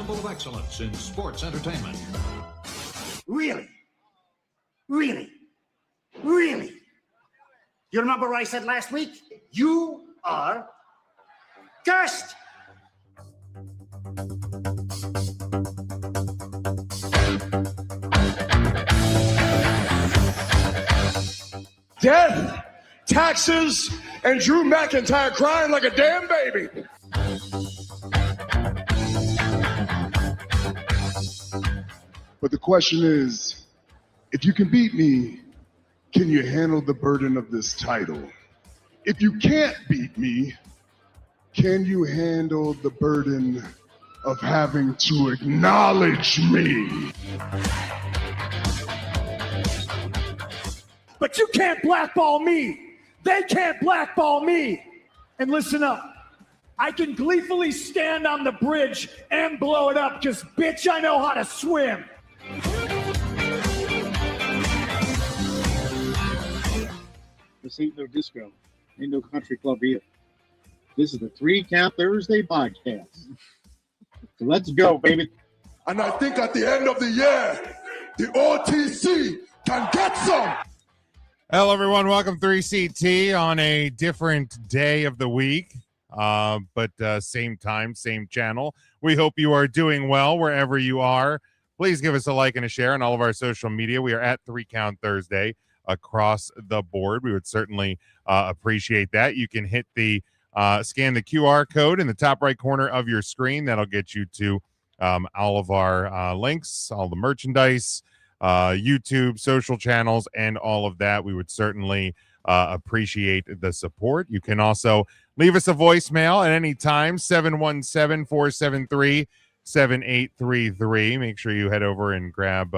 symbol of excellence in sports entertainment. Really? Really? Really? You remember what I said last week? You are cursed! Death, taxes, and Drew McIntyre crying like a damn baby. But the question is, if you can beat me, can you handle the burden of this title? If you can't beat me, can you handle the burden of having to acknowledge me? But you can't blackball me. They can't blackball me. And listen up. I can gleefully stand on the bridge and blow it up because, bitch, I know how to swim. This ain't no disco. Ain't no country club either. This is the 3 Count Thursday podcast. So let's go, baby. And I think at the end of the year, the OTC can get some. Hello, everyone. Welcome 3CT on a different day of the week, but same time, same channel. We hope you are doing well wherever you are. Please give us a like and a share on all of our social media. We are at 3 Count Thursday across the board. We would certainly appreciate that. You can hit the scan the QR code in the top right corner of your screen. That'll get you to all of our links, all the merchandise, YouTube, social channels, and all of that. We would certainly appreciate the support. You can also leave us a voicemail at any time, 717-473-7833. Make sure you head over and grab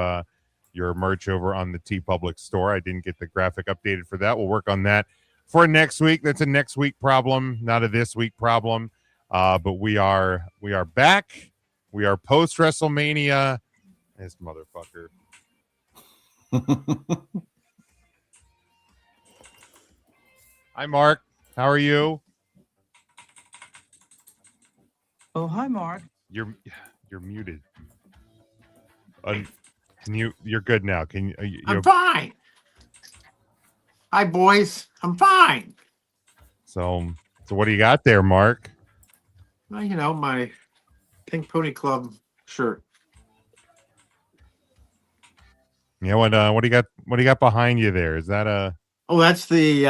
your merch over on the TeePublic store. I didn't get the graphic updated for that. We'll work on that for next week. That's a next week problem, not a this week problem. But we are back. We are post WrestleMania. This motherfucker. Hi, Mark. How are you? Oh, hi, Mark. You're muted. You're good now. Can you? I'm fine. Hi, boys. I'm fine. So what do you got there, Mark? Well, you know, my Pink Pony Club shirt. Yeah. What do you got? What do you got behind you there? Is that a? Oh, that's the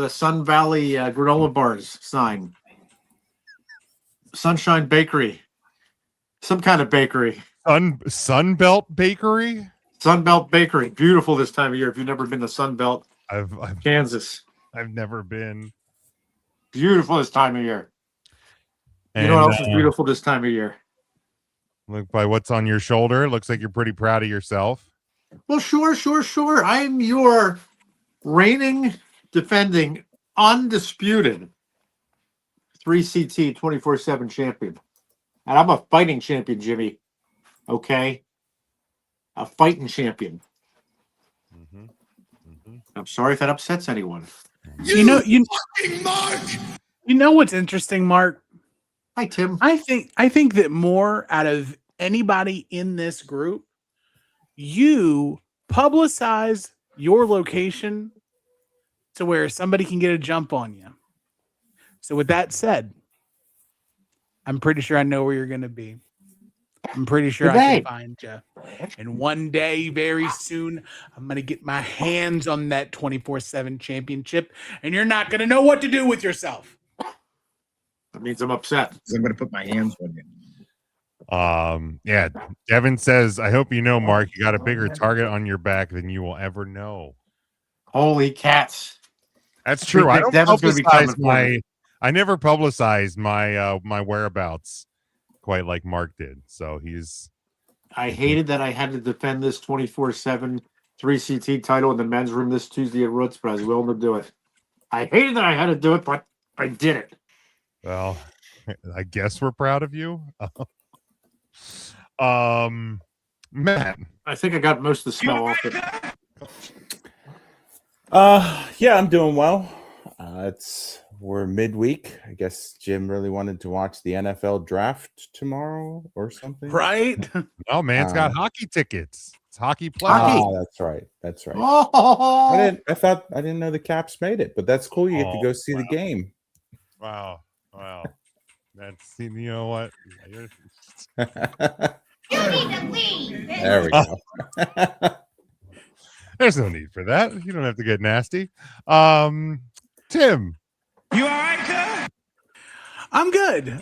Sun Valley granola bars sign. Sunshine Bakery. Some kind of bakery. Sunbelt Bakery? Sunbelt Bakery. Beautiful this time of year. If you've never been to Sunbelt, I've Kansas. I've never been. Beautiful this time of year. And, you know what else is beautiful this time of year? Look, by what's on your shoulder, it looks like you're pretty proud of yourself. Well, sure. I'm your reigning, defending, undisputed 3CT 24/7 champion. And I'm a fighting champion, Jimmy. Okay? A fighting champion. I'm sorry if that upsets anyone. You know what's interesting, Mark? Hi, Tim. I think that more out of anybody in this group, you publicize your location to where somebody can get a jump on you. So with that said, I'm pretty sure I know where you're going to be. I'm pretty sure I can find you. And one day, very soon, I'm going to get my hands on that 24/7 championship, and you're not going to know what to do with yourself. That means I'm upset. I'm going to put my hands on you. Yeah. Devin says, I hope you know, Mark, you got a bigger target on your back than you will ever know. Holy cats. That's true. I never publicized my my whereabouts quite like Mark did. So I hated that I had to defend this 24/7 3CT title in the men's room this Tuesday at Roots, but I was willing to do it. I hated that I had to do it, but I did it. Well, I guess we're proud of you. Matt. I think I got most of the smell off it. Yeah, I'm doing well. It's we're midweek. I guess Jim really wanted to watch the NFL draft tomorrow or something. Right? Oh, man's got hockey tickets. It's hockey playoffs. Hockey. That's right. That's right. Oh, I didn't know the Caps made it, but that's cool. You get to go see the game. Wow. That's, you know what? You need to leave. There we go. There's no need for that. You don't have to get nasty. Tim. You all right, cuz?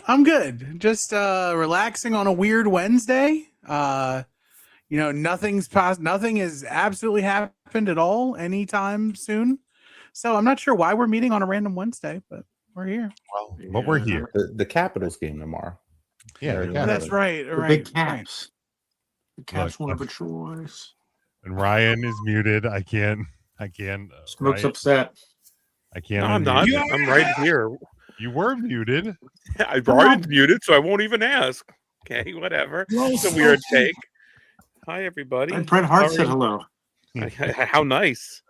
I'm good. Just relaxing on a weird Wednesday. Nothing has absolutely happened at all anytime soon. So I'm not sure why we're meeting on a random Wednesday, but we're here. Well, but we're here. The Capitals game tomorrow. Yeah, That's right. The big Caps. The Caps won't have a choice. And Ryan is muted. I can't. Smoke's Ryan, upset. I can't. No, I'm not. I'm right here. You were muted. I've already muted, so I won't even ask. Okay, whatever. It's a weird take. Hi, everybody. And Bret Hart said hello. How nice.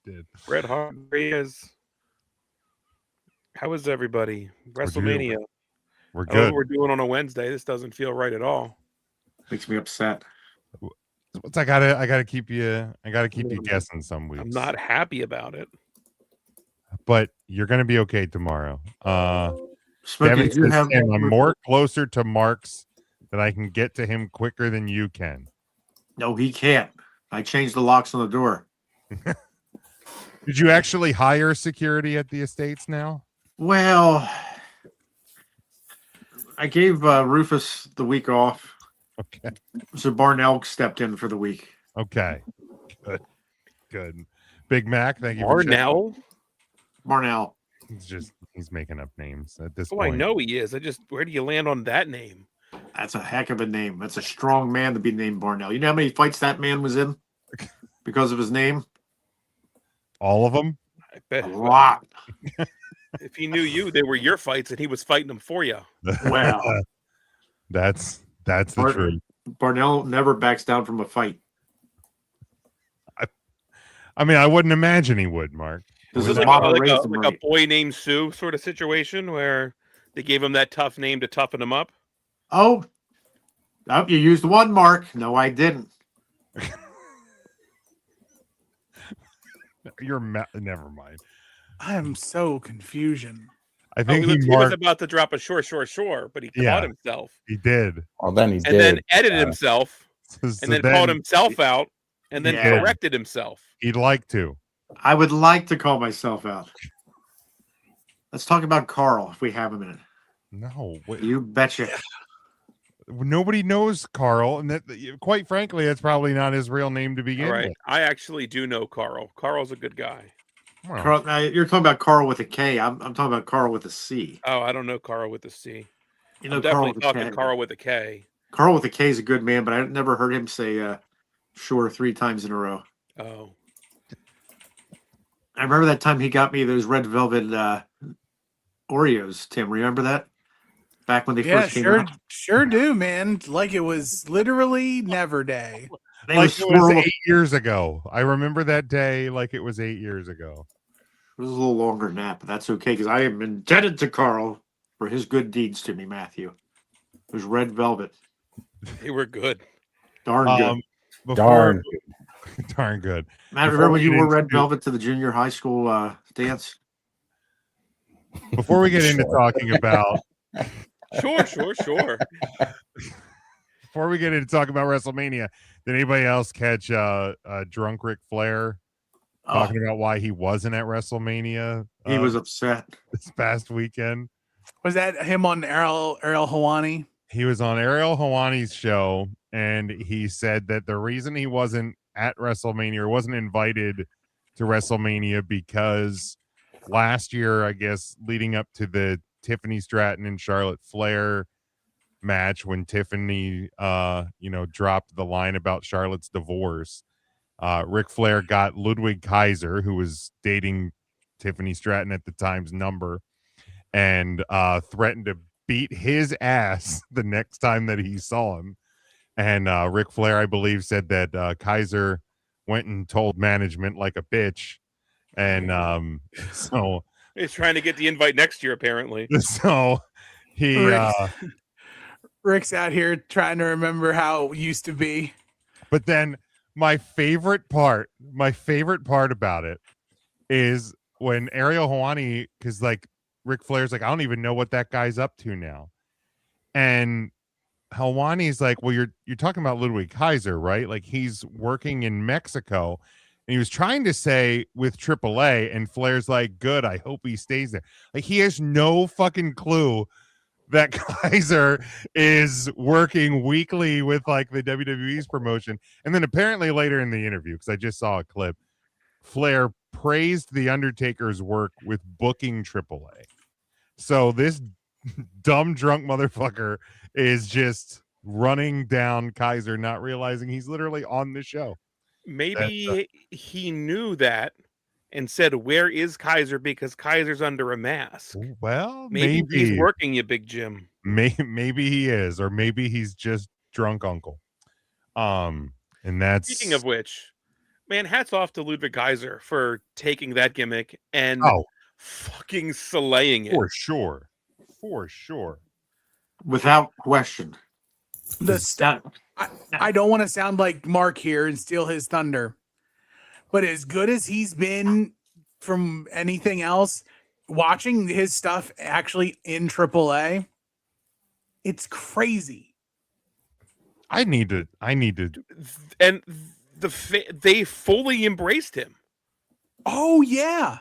Did. Bret Hart is. How is everybody? WrestleMania. We're I don't know good. what we're doing on a Wednesday. This doesn't feel right at all. Makes me upset. I gotta keep you guessing some weeks. I'm not happy about it. But you're gonna be okay tomorrow. Smokey, Devin did you says, have- "Tim, I'm more closer to Mark's that I can get to him quicker than you can." No, he can't. I changed the locks on the door. Did you actually hire security at the estates now? Well, I gave Rufus the week off. Okay. So Barnell stepped in for the week. Okay. Good. Big Mac, thank you. for Barnell? Barnell. He's making up names at this Oh, point. I know he is. Where do you land on that name? That's a heck of a name. That's a strong man to be named Barnell. You know how many fights that man was in because of his name? All of them? I bet. A lot. If he knew you, they were your fights, and he was fighting them for you. Wow. That's the truth. Barnell never backs down from a fight. I mean, I wouldn't imagine he would, Mark. This is like a boy named Sue sort of situation where they gave him that tough name to toughen him up. Oh, you used one, Mark. No, I didn't. Never mind. I am so confusion. I think he was about to drop a sure, but he caught himself. He did. Well, then he then edited himself, and then called himself out, and then corrected himself. He'd like to. I would like to call myself out. Let's talk about Carl if we have a minute. No, you betcha. Nobody knows Carl, and that, quite frankly, that's probably not his real name to begin All right, with. I actually do know Carl. Carl's a good guy. Well, Carl, you're talking about Carl with a K. I'm talking about Carl with a C. Oh, I don't know Carl with a C. You know, I'm Carl definitely with a talking K. Carl with a K. Carl with a K is a good man, but I never heard him say "sure" 3 times in a row. Oh, I remember that time he got me those red velvet Oreos. Tim, remember that? Back when they first came out. Sure do, man. Like it was literally Never Day. They like were it was swirling- 8 years ago. I remember that day like it was 8 years ago. It was a little longer than that, but that's okay because I am indebted to Carl for his good deeds to me, Matthew. It was red velvet. they were good. Darn good. Darn good. Matt, remember when you wore red velvet to the junior high school dance? Before we get into talking about Sure. before we get into talking about WrestleMania, did anybody else catch drunk Ric Flair talking about why he wasn't at WrestleMania? He was upset this past weekend. Was that him on Ariel Hawani? He was on Ariel Hawani's show, and he said that the reason he wasn't at WrestleMania or wasn't invited to WrestleMania because last year, I guess, leading up to the Tiffany Stratton and Charlotte Flair match, when Tiffany, dropped the line about Charlotte's divorce, Ric Flair got Ludwig Kaiser, who was dating Tiffany Stratton at the time's number, and threatened to beat his ass the next time that he saw him. And Ric Flair, I believe, said that Kaiser went and told management like a bitch. And so He's trying to get the invite next year, apparently. So he Rick's out here trying to remember how it used to be. but then my favorite part about it is when Ariel Helwani, because like Ric Flair's like, I don't even know what that guy's up to now. And Helwani's like, well, you're talking about Ludwig Kaiser, right? Like he's working in Mexico. And he was trying to say with AAA, and Flair's like, good, I hope he stays there. Like he has no fucking clue that Kaiser is working weekly with like the WWE's promotion. And then apparently later in the interview, because I just saw a clip, Flair praised the Undertaker's work with booking AAA. So this dumb drunk motherfucker is just running down Kaiser, not realizing he's literally on the show. Maybe he knew that and said, where is Kaiser? Because Kaiser's under a mask. Well, maybe he's working, you big Jim. Maybe he is, or maybe he's just drunk uncle. And that's Speaking of which, man, hats off to Ludwig Kaiser for taking that gimmick and fucking slaying it. For sure. Without question. I don't want to sound like Mark here and steal his thunder, but as good as he's been from anything else, watching his stuff actually in AAA, it's crazy. I need to, and they fully embraced him. Oh yeah.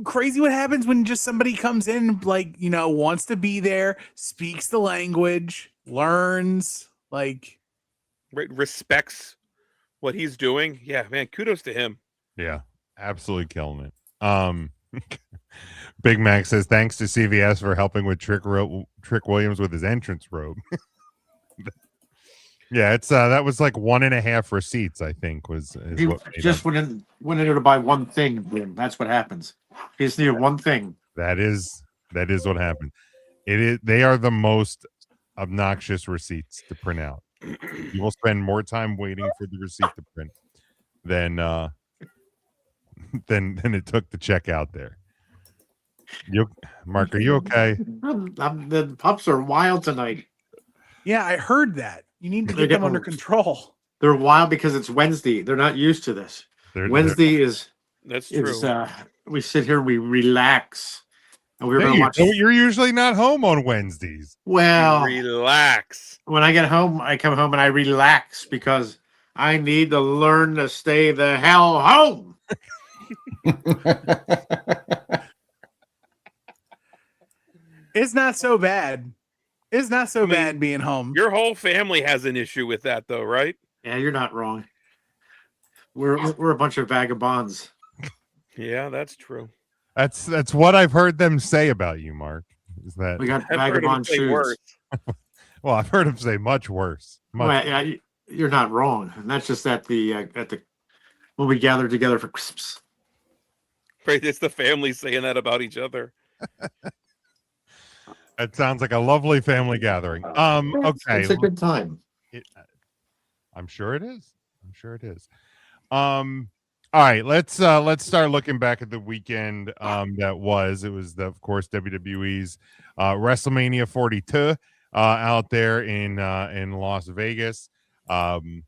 Crazy what happens when just somebody comes in, like, you know, wants to be there, speaks the language, learns, like, respects what he's doing. Yeah, man, kudos to him. Yeah, absolutely killing it. Big Mac says thanks to CVS for helping with Trick Williams with his entrance robe. Yeah, it's that was like 1.5 receipts, I think, He just went in there to buy one thing, Jim. That's what happens. He just needed one thing. That is what happened. They are the most obnoxious receipts to print out. You will spend more time waiting for the receipt to print than it took to check out there. Mark, are you okay? The pups are wild tonight. Yeah, I heard that. You need to get them under control. They're wild because it's Wednesday. They're not used to this. Wednesday is that's true. We sit here, we relax, and we're going to watch. You're usually not home on Wednesdays. Well, relax. When I get home, I come home and I relax because I need to learn to stay the hell home. It's not so bad. It's not so bad being home. Your whole family has an issue with that, though, right? Yeah, you're not wrong. We're a bunch of vagabonds. Yeah, that's true. That's what I've heard them say about you, Mark. Is that we got vagabond shoes? Well, I've heard them say much worse. Well, yeah, you're not wrong, and that's just at the when we gather together for Christmas. Right, it's the family saying that about each other. That sounds like a lovely family gathering. Okay, it's a good time. I'm sure it is. All right, let's start looking back at the weekend that was. It was of course WWE's WrestleMania 42 out there in Las Vegas. Kind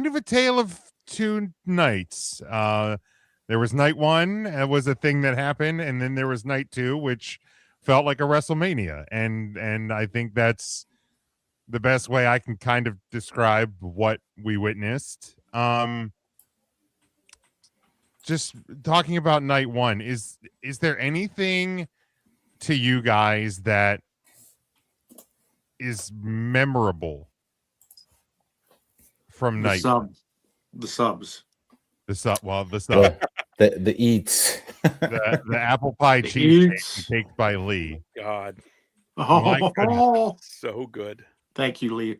of a tale of two nights. There was night one, it was a thing that happened, and then there was night two, which felt like a WrestleMania, and I think that's the best way I can kind of describe what we witnessed. Just talking about night one, is there anything to you guys that is memorable from night? The subs. The eats. the apple pie cheese cake by Lee. God. Oh, so good. Thank you, Lee.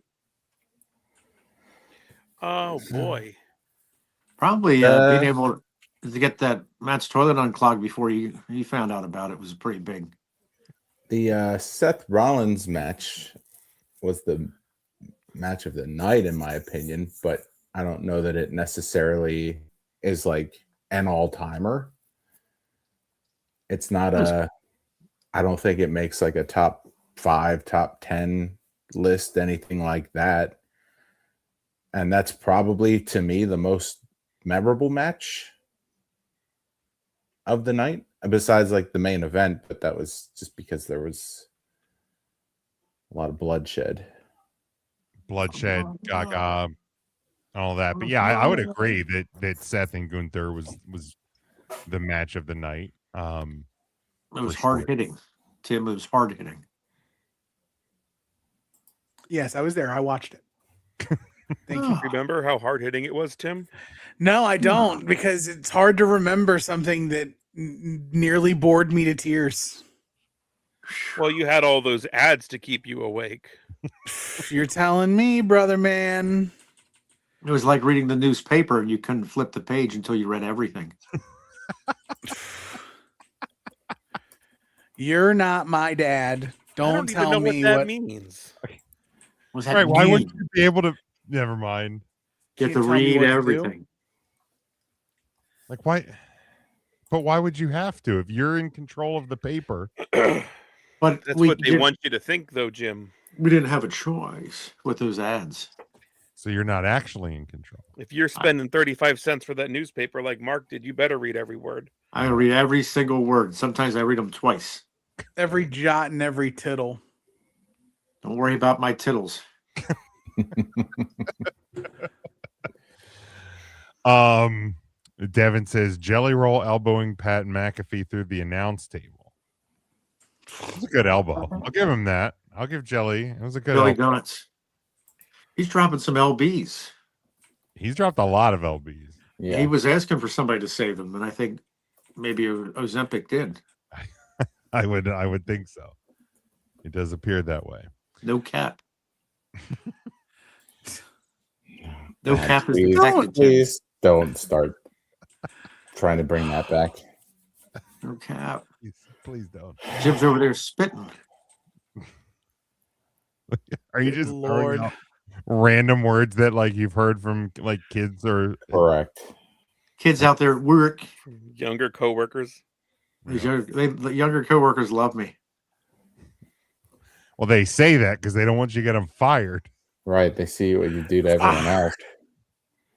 Oh boy. Probably being able to get that Matt's toilet unclogged before he found out about it was pretty big. The Seth Rollins match was the match of the night, in my opinion, but I don't know that it necessarily is like an all-timer. It's not I don't think it makes like a top 5, top 10 list, anything like that. And that's probably, to me, the most memorable match of the night, besides like the main event. But that was just because there was a lot of bloodshed. Gaga, all that. But yeah, I would agree that Seth and Gunther was the match of the night. It was hard hitting. Tim, it was hard hitting. Yes, I was there. I watched it. Thank you. Remember how hard hitting it was, Tim? No, I don't, because it's hard to remember something that nearly bored me to tears. Well, you had all those ads to keep you awake. You're telling me, brother man. It was like reading the newspaper and you couldn't flip the page until you read everything. You're not my dad. Don't even tell know me what that what means. Was that Right? Why mean? wouldn't you be able to? Never mind. You have Can't to tell me read what to do? everything. Like why? But why would you have to if you're in control of the paper? But That's what they want you to think, though, Jim. We didn't have a choice with those ads. So you're not actually in control. If you're spending 35 cents for that newspaper like Mark did, you better read every word. I read every single word. Sometimes I read them twice. every jot and every tittle. Don't worry about my tittles. Devin says Jelly Roll elbowing Pat McAfee through the announce table. It's a good elbow. I'll give him that. I'll give Jelly. It was a good Jelly elbow. Donuts. He's dropping some LBs. He's dropped a lot of LBs. Yeah. He was asking for somebody to save them, and I think maybe Ozempic did. I would think so. It does appear that way. No cap. No God, cap is please, detected. Tim. please don't start trying to bring that back. No cap. Please don't. Jim's over there spitting. Are you Good just Lord. throwing out random words that like you've heard from like kids or Correct. Kids out there at work. Younger coworkers. These the younger coworkers love me. well, they say that because they don't want you to get them fired. Right. They see what you do to everyone else.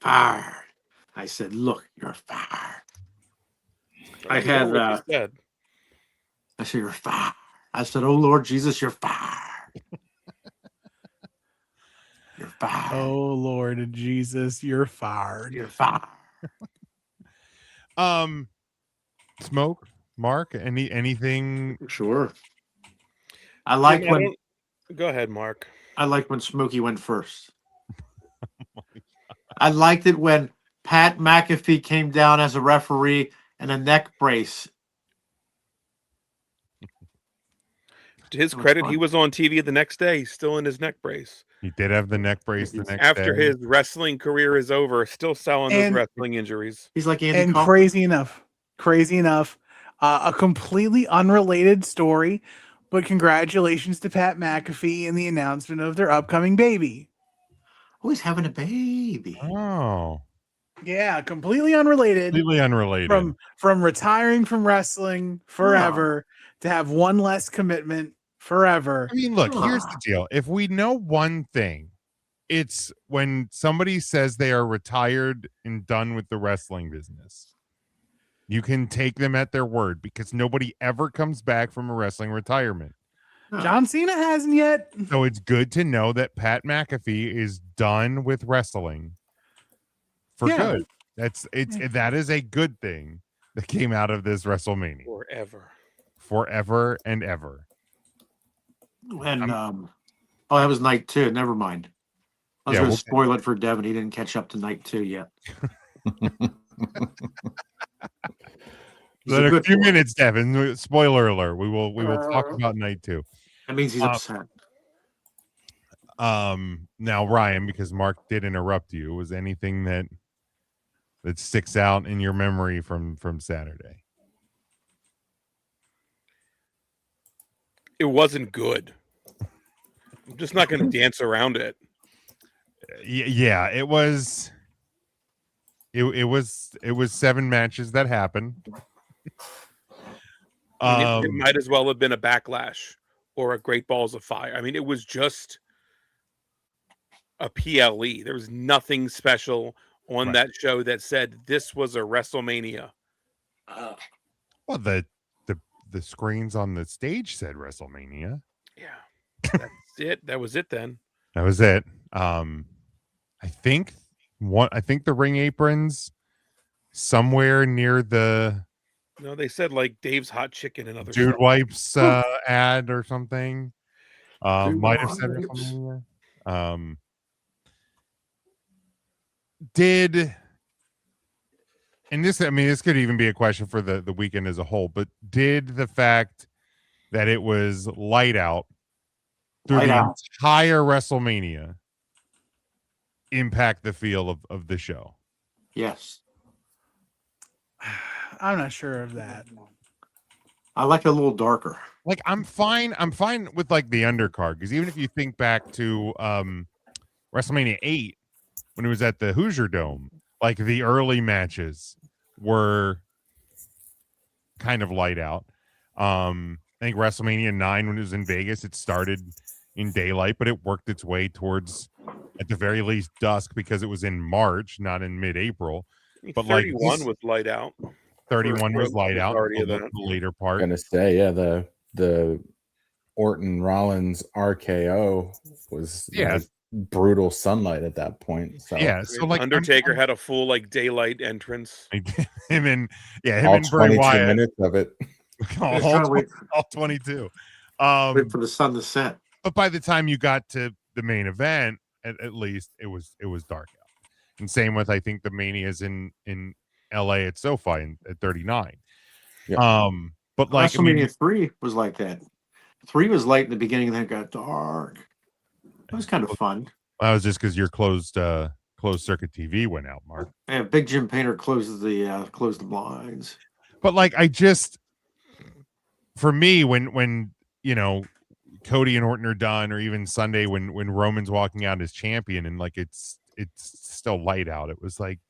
Fired. I said, look, you're fired. I don't know had what you said. I said, you're fired. I said, oh Lord Jesus, you're fired. You're fired. Oh Lord Jesus, you're fired. You're fired. Smoke, Mark, anything? Sure. I like Jim, when Go ahead, Mark. I liked when Smokey went first. I liked it when Pat McAfee came down as a referee and a neck brace. To his That was credit, fun. he was on TV the next day, still in his neck brace. He did have the neck brace the next After day. his wrestling career is over, still selling those And- wrestling injuries. He's like Andy And Kaufman. crazy enough, a completely unrelated story, but congratulations to Pat McAfee and the announcement of their upcoming baby. Oh, he's having a baby. Oh, Yeah, completely unrelated completely unrelated. from retiring from wrestling forever to have one less commitment forever. I mean, look, here's the deal. If we know one thing, it's when somebody says they are retired and done with the wrestling business. You can take them at their word because nobody ever comes back from a wrestling retirement. John Cena hasn't yet. So it's good to know that Pat McAfee is done with wrestling for Yeah. good. That is a good thing that came out of this WrestleMania forever and ever. And that was night 2. Never mind. I was Yeah, going to we'll- spoil it for Devin. He didn't catch up to night 2 yet. He's So in a good few boy. minutes, Devin. Spoiler alert. We will talk about night 2. That means he's upset. Now Ryan, because Mark did interrupt you, was anything that sticks out in your memory from Saturday? It wasn't good. I'm just not going to dance around it. Yeah, it was 7 matches that happened. I mean, it might as well have been a Backlash or a Great Balls of Fire. I mean, it was just a PLE. There was nothing special on that show that said this was a WrestleMania. Well, the screens on the stage said WrestleMania. Yeah, that's it. That was it then. That was it. I think the ring aprons somewhere near the No, they said like Dave's Hot Chicken and other Dude stuff. Wipes ad or something. Might have said Wipes. WrestleMania. And this, I mean, this could even be a question for the weekend as a whole, but did the fact that it was light out through the entire WrestleMania impact the feel of the show? Yes. I'm not sure of that. I like it a little darker. Like I'm fine with like the undercard, because even if you think back to WrestleMania 8 when it was at the Hoosier Dome, like the early matches were kind of light out. I think WrestleMania 9 when it was in Vegas, it started in daylight, but it worked its way towards at the very least dusk because it was in March, not in mid-April. But 31 was light out. 31 was light out. Of The later part. I'm gonna say, yeah, the Orton Rollins RKO was like brutal sunlight at that point. So so like Undertaker had a full like daylight entrance. him and all Bray 22 Wyatt. minutes of it. all 22. Wait for the sun to set. But by the time you got to the main event, at least it was dark out. And same with I think the Manias in LA at SoFi at 39. Yeah. But like WrestleMania 3 was like that. 3 was light in the beginning and then it got dark. It was kind of fun. That was just because your closed circuit TV went out, Mark. Yeah, Big Jim Painter closed the blinds. But like for me, when you know Cody and Orton are done, or even Sunday when Roman's walking out as champion and like it's still light out, it was like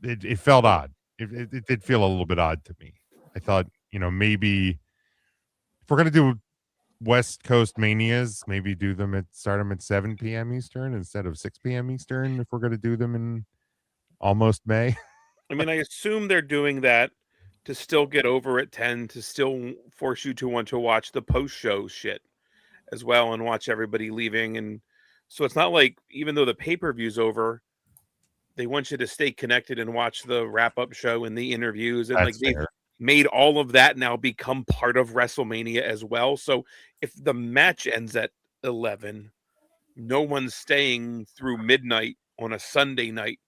it felt odd. It did feel a little bit odd to me. I thought, maybe if we're gonna do West Coast Manias, maybe start them at 7 p.m. Eastern instead of 6 p.m. Eastern if we're gonna do them in almost May. I mean, I assume they're doing that to still get over at 10, to still force you to want to watch the post-show shit as well and watch everybody leaving. And so it's not like, even though the pay-per-view's over, they want you to stay connected and watch the wrap-up show and the interviews. And That's they've made all of that now become part of WrestleMania as well. So if the match ends at 11, no one's staying through midnight on a Sunday night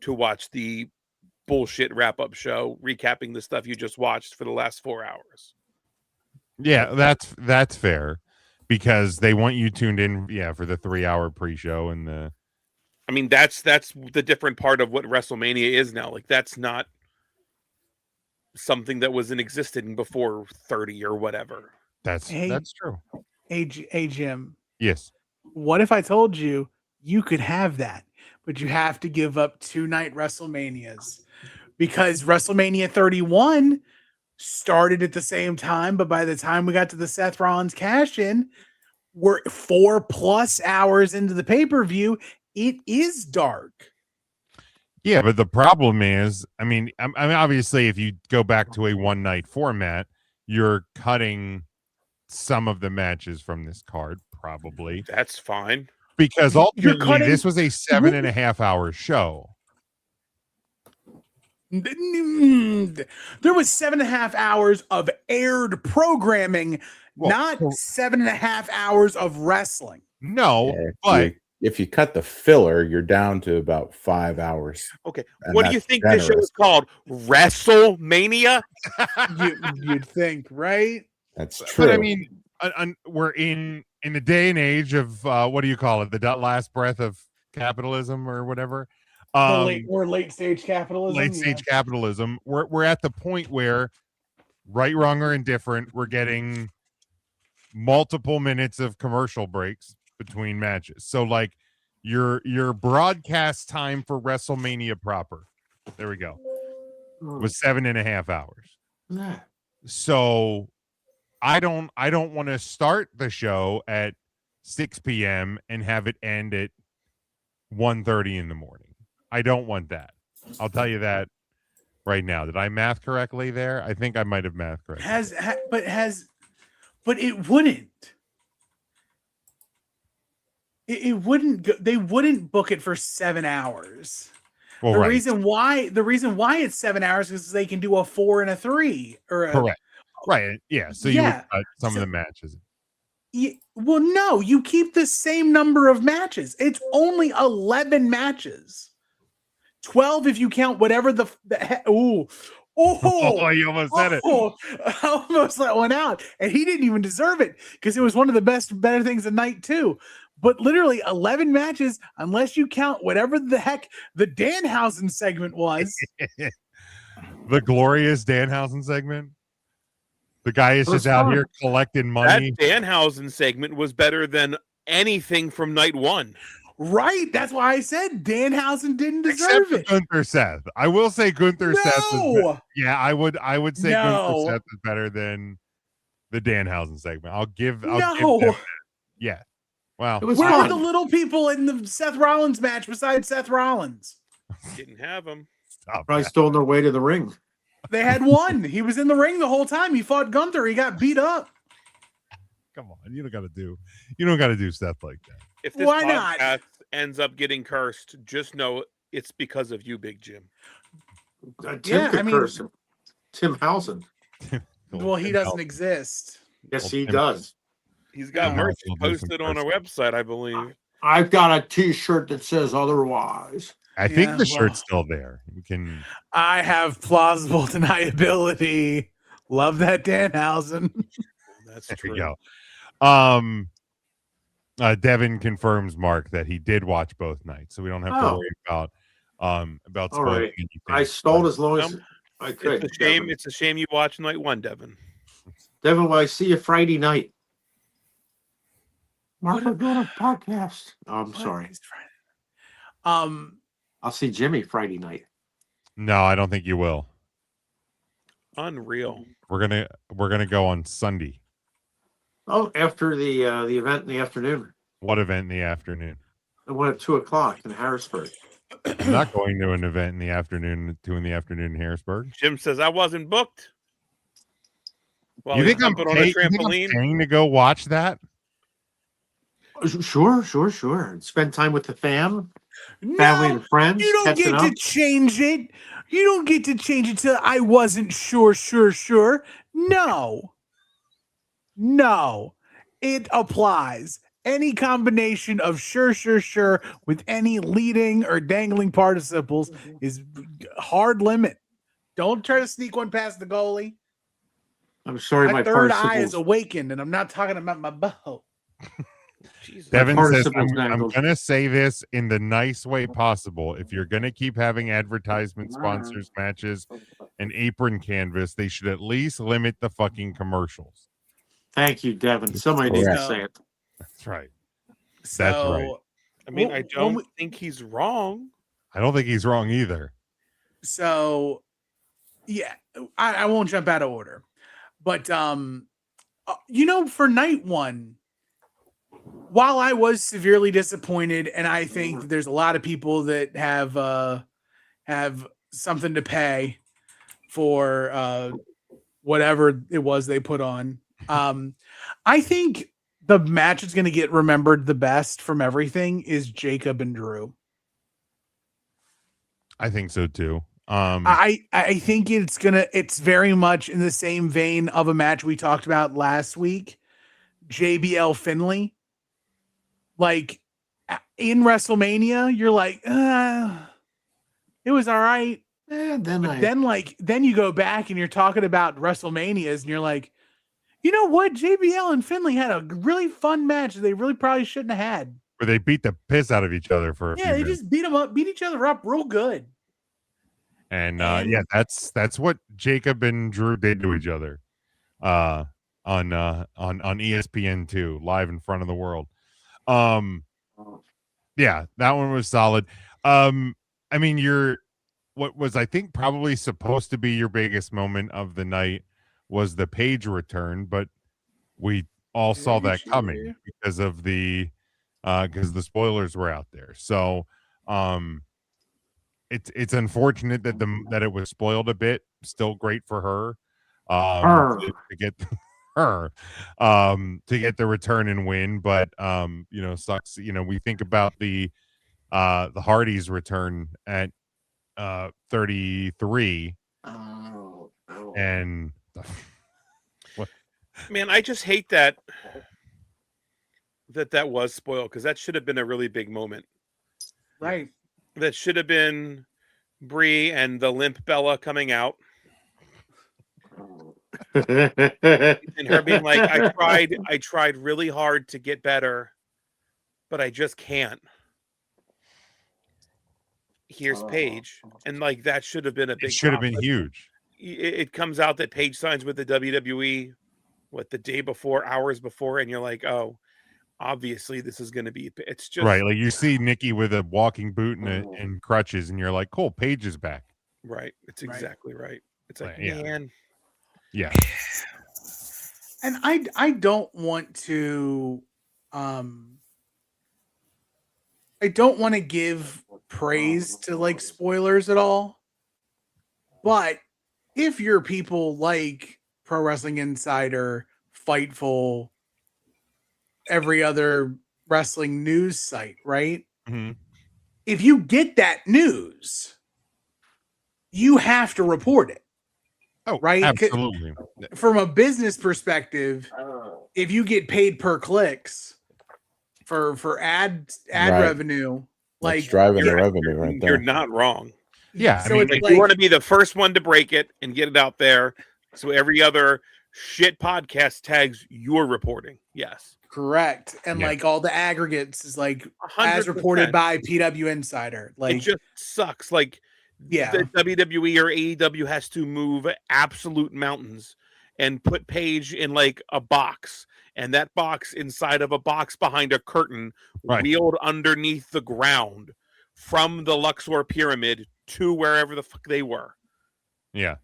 to watch the bullshit wrap-up show recapping the stuff you just watched for the last 4 hours. Yeah, that's fair, because they want you tuned in for the 3-hour pre-show and the I mean, that's the different part of what WrestleMania is now. Like, that's not something that was in existence before 30 or whatever. That's true. Hey, Jim. Yes. What if I told you could have that, but you have to give up 2-night WrestleManias? Because WrestleMania 31 started at the same time, but by the time we got to the Seth Rollins cash-in, we're 4+ hours into the pay-per-view. It is dark. Yeah, but the problem is, I mean, obviously, if you go back to a one-night format, you're cutting some of the matches from this card, probably. That's fine. Because ultimately, this was a 7.5-hour show. There was 7.5 hours of aired programming, not 7.5 hours of wrestling. No, but if you cut the filler, you're down to about 5 hours. Okay, what do you think this show is called? WrestleMania? You'd think, right? That's true. But I mean, we're in the day and age of what do you call it? The last breath of capitalism or whatever. Late stage capitalism. Late stage capitalism. We're at the point where, right, wrong, or indifferent, we're getting multiple minutes of commercial breaks between matches. So like your broadcast time for WrestleMania proper, there we go, was 7.5 hours. So I don't want to start the show at 6 p.m. and have it end at 1:30 in the morning. I don't want that. I'll tell you that right now. Did I math correctly there? I think I might have math correctly. But it wouldn't. It wouldn't go, they wouldn't book it for 7 hours. Well, the right. reason why it's 7 hours is they can do a 4 and a 3 or a, Correct. Right. Yeah. So you would cut some of the matches. Well, no, you keep the same number of matches. It's only 11 matches. 12 if you count whatever oh, you almost said it. I almost let one out. And he didn't even deserve it because it was one of the better things of night two. But literally 11 matches, unless you count whatever the heck the Danhausen segment was. The glorious Danhausen segment. The guy is just out here collecting money. That Danhausen segment was better than anything from night one. Right. That's why I said Danhausen didn't deserve it. Gunther Seth. I will say Gunther Seth. I would say Gunther Seth is better than the Danhausen segment. I'll give them that. Yeah. Wow. Where were the little people in the Seth Rollins match besides Seth Rollins? Didn't have them. Probably still on their way to the ring. They had one. He was in the ring the whole time. He fought Gunther. He got beat up. Come on, you don't got to do stuff like that. If this podcast ends up getting cursed, just know it's because of you, Big Jim. Tim could curse him. Tim Housen. Well, he doesn't exist. Yes, he does. He's got merch posted on our website, I believe. I've got a T-shirt that says otherwise. I think the shirt's still there. We can. I have plausible deniability. Love that Danhausen. That's there true. You go. Devin confirms, Mark, that he did watch both nights, so we don't have to worry about spoiling anything. I stalled as long as I could. It's a shame. Devin. It's a shame you watched night one, Devin. Devin, will I see you Friday night? Mark, we're doing a podcast. Oh, I'm sorry. I'll see Jimmy Friday night. No, I don't think you will. Unreal. We're gonna go on Sunday. Oh, after the event in the afternoon. What event in the afternoon? The one at 2:00 in Harrisburg. I'm not going to an event in the afternoon, 2 in Harrisburg. Jim says I wasn't booked. Well, You think I'm paying to go watch that? Sure. Spend time with the family and friends. You don't get to change it. You don't get to change it to I wasn't sure. No. It applies. Any combination of sure with any leading or dangling participles is hard limit. Don't try to sneak one past the goalie. I'm sorry, my third eye is awakened, and I'm not talking about my bow. Devin says, I'm going to say this in the nice way possible. If you're going to keep having advertisement sponsors, matches, and apron canvas, they should at least limit the fucking commercials. Thank you, Devin. Somebody needs to say it. That's right. That's right. I mean, I don't think he's wrong. I don't think he's wrong either. So, yeah, I won't jump out of order. But, for night one, while I was severely disappointed, and I think there's a lot of people that have something to pay for whatever it was they put on, I think the match is going to get remembered the best from everything is Jacob and Drew. I think so too. I think it's very much in the same vein of a match we talked about last week, JBL Finley. Like in WrestleMania, you're like, it was all right. Then you go back and you're talking about WrestleManias and you're like, you know what? JBL and Finley had a really fun match they really probably shouldn't have had. Where they beat the piss out of each other for a few minutes. Just beat each other up real good. And that's what Jacob and Drew did to each other on ESPN2 live in front of the world. Yeah, that one was solid. I mean, what was I think probably supposed to be your biggest moment of the night was the Page return, but we all saw that coming because of the spoilers were out there. So it's unfortunate that it was spoiled a bit. Still great for her. To get her to get the return and win, but sucks. We think about the Hardys return at 33 and what? Man, I just hate that was spoiled, because that should have been a really big moment. Right. That should have been Brie and the limp Bella coming out. And her being like, I tried really hard to get better, but I just can't. Here's Paige. And like, that should have been a big, it should have been huge. It comes out that Paige signs with the WWE the day before, hours before, and you're like, oh, obviously this is going to be, it's just right. Like, you see Nikki with a walking boot and crutches, and you're like, cool, Paige is back. Right. It's exactly right. It's like, yeah. Man. Yeah. And I don't want to give praise to like spoilers at all. But if you're people like Pro Wrestling Insider, Fightful, every other wrestling news site, right? Mm-hmm. If you get that news, you have to report it. Oh, right. Absolutely. From a business perspective, if you get paid per clicks for ad revenue, that's driving the revenue right there. You're not wrong. Yeah. So it's you want to be the first one to break it and get it out there, so every other shit podcast tags your reporting. Yes. Correct. And like all the aggregates is like 100%. As reported by PW Insider. Like, it just sucks. Like, yeah, the WWE or AEW has to move absolute mountains and put Paige in like a box, and that box inside of a box behind a curtain, wheeled underneath the ground from the Luxor pyramid to wherever the fuck they were. Yeah.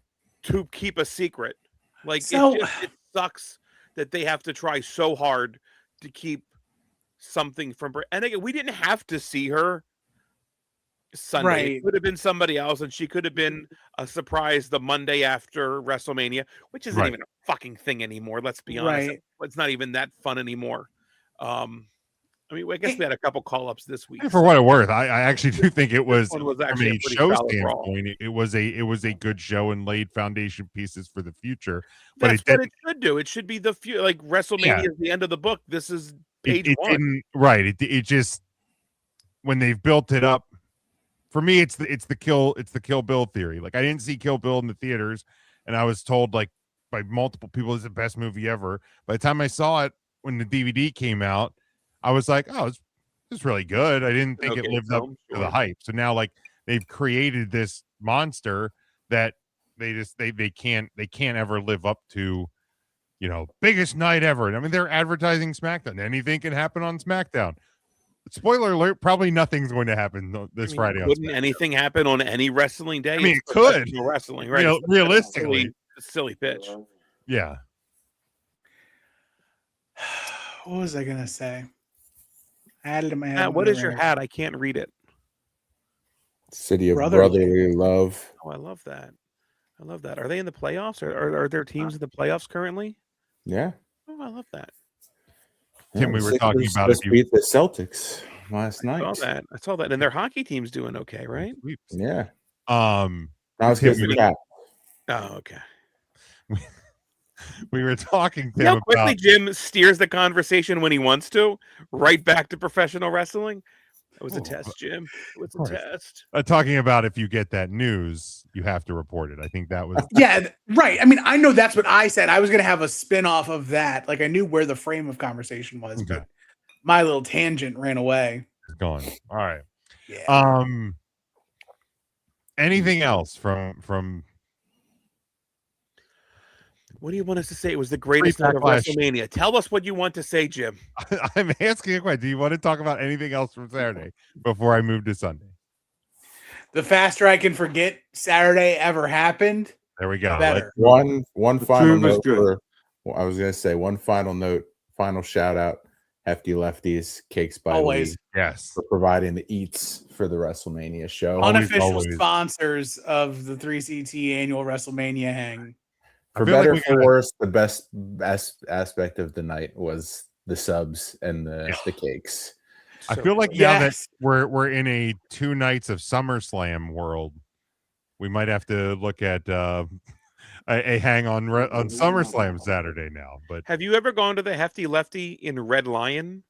To keep a secret. Like, so, it sucks that they have to try so hard to keep something from Brie. And again, we didn't have to see her Sunday. Right. It could have been somebody else, and she could have been a surprise the Monday after WrestleMania, which isn't even a fucking thing anymore. Let's be honest. Right. It's not even that fun anymore. I guess we had a couple call-ups this week. For what it's worth, I actually do think it was, This one was from actually a a pretty show solid brawl. standpoint, it was a good show and laid foundation pieces for the future. But That's what it should do. It should be the like WrestleMania is the end of the book. This is page one. It just, when they've built it up, for me, it's the Kill Bill theory. Like, I didn't see Kill Bill in the theaters, and I was told like by multiple people it's the best movie ever. By the time I saw it when the DVD came out, I was like, oh, it's really good. I didn't think it lived up to the hype. So now, like, they've created this monster that they can't ever live up to, biggest night ever. I mean, they're advertising SmackDown. Anything can happen on SmackDown. Spoiler alert, probably nothing's going to happen this Friday. Wouldn't anything happen on any wrestling day? I mean, it could. Wrestling, right? Realistically. Silly pitch. Yeah. what was I going to say? I had it in my head. What is your hat? I can't read it. City of Brotherly Love. Oh, I love that. Are they in the playoffs? Are there teams in the playoffs currently? Yeah. Oh, I love that. Tim, we were talking about it. Beat the Celtics last night. I saw that. And their hockey team's doing okay, right? Yeah. That was because of the cap. Oh, okay. We were talking to him about quickly Jim steers the conversation when he wants to, right back to professional wrestling. That was a test, Jim. It was a test. Talking about if you get that news, you have to report it. I think that was yeah, right. I mean, I know that's what I said. I was going to have a spin-off of that. Like, I knew where the frame of conversation was, but my little tangent ran away. It's gone. All right. Yeah. Anything else from what do you want us to say? It was the greatest night of WrestleMania. Tell us what you want to say, Jim. I'm asking a question. Do you want to talk about anything else from Saturday before I move to Sunday? The faster I can forget Saturday ever happened, There we go. Better. One The final tune was note good. for. Well, I was gonna say one final note, final shout out, Hefty Lefties Cakes by Always. Lee Yes. for providing the eats for the WrestleMania show. Unofficial always. sponsors of the 3CT annual WrestleMania hang. For I feel like better we for gotta- worse, the best aspect of the night was the subs and the cakes. I So feel like good. now Yes. that we're in a 2 nights of SummerSlam world, we might have to look at a hang on SummerSlam Saturday now. But Have you ever gone to the Hefty Lefty in Red Lion?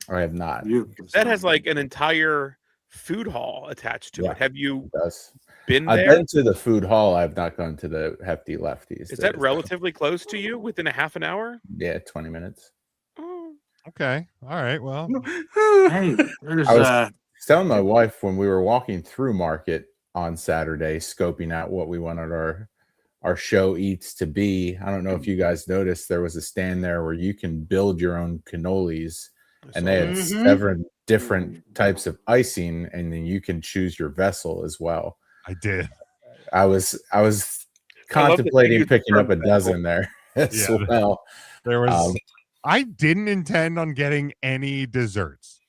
I have not. That has like an entire food hall attached to Yeah, it. Have you It does. been I've there? been to the food hall. I've not gone to the Hefty Lefties. Is that relatively close to you? Within a half an hour? Yeah, 20 minutes. Oh, okay, all right. Well, Hey, there's I was telling my wife when we were walking through Market on Saturday, scoping out what we wanted our show eats to be. I don't know if you guys noticed there was a stand there where you can build your own cannolis, and they had 7 different types of icing, and then you can choose your vessel as well. I did. I was I love that contemplating you picking up a term vessel. dozen there as Yeah. well. There was. I didn't intend on getting any desserts.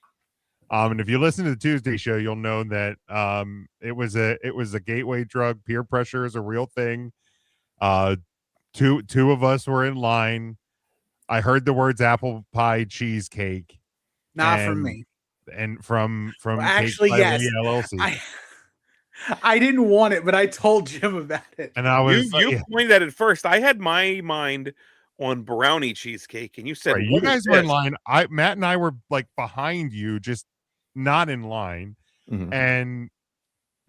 And if you listen to the Tuesday show, you'll know that it was a gateway drug. Peer pressure is a real thing. Two of us were in line. I heard the words apple pie cheesecake. Not from me. And from Well, Cake actually, by yes. Lee LLC. I didn't want it, but I told Jim about it. And I was you pointed at it first. I had my mind on brownie cheesecake, and you said, right, you "What is guys were in this?" line. Matt and I were like behind you, just not in line. Mhm. And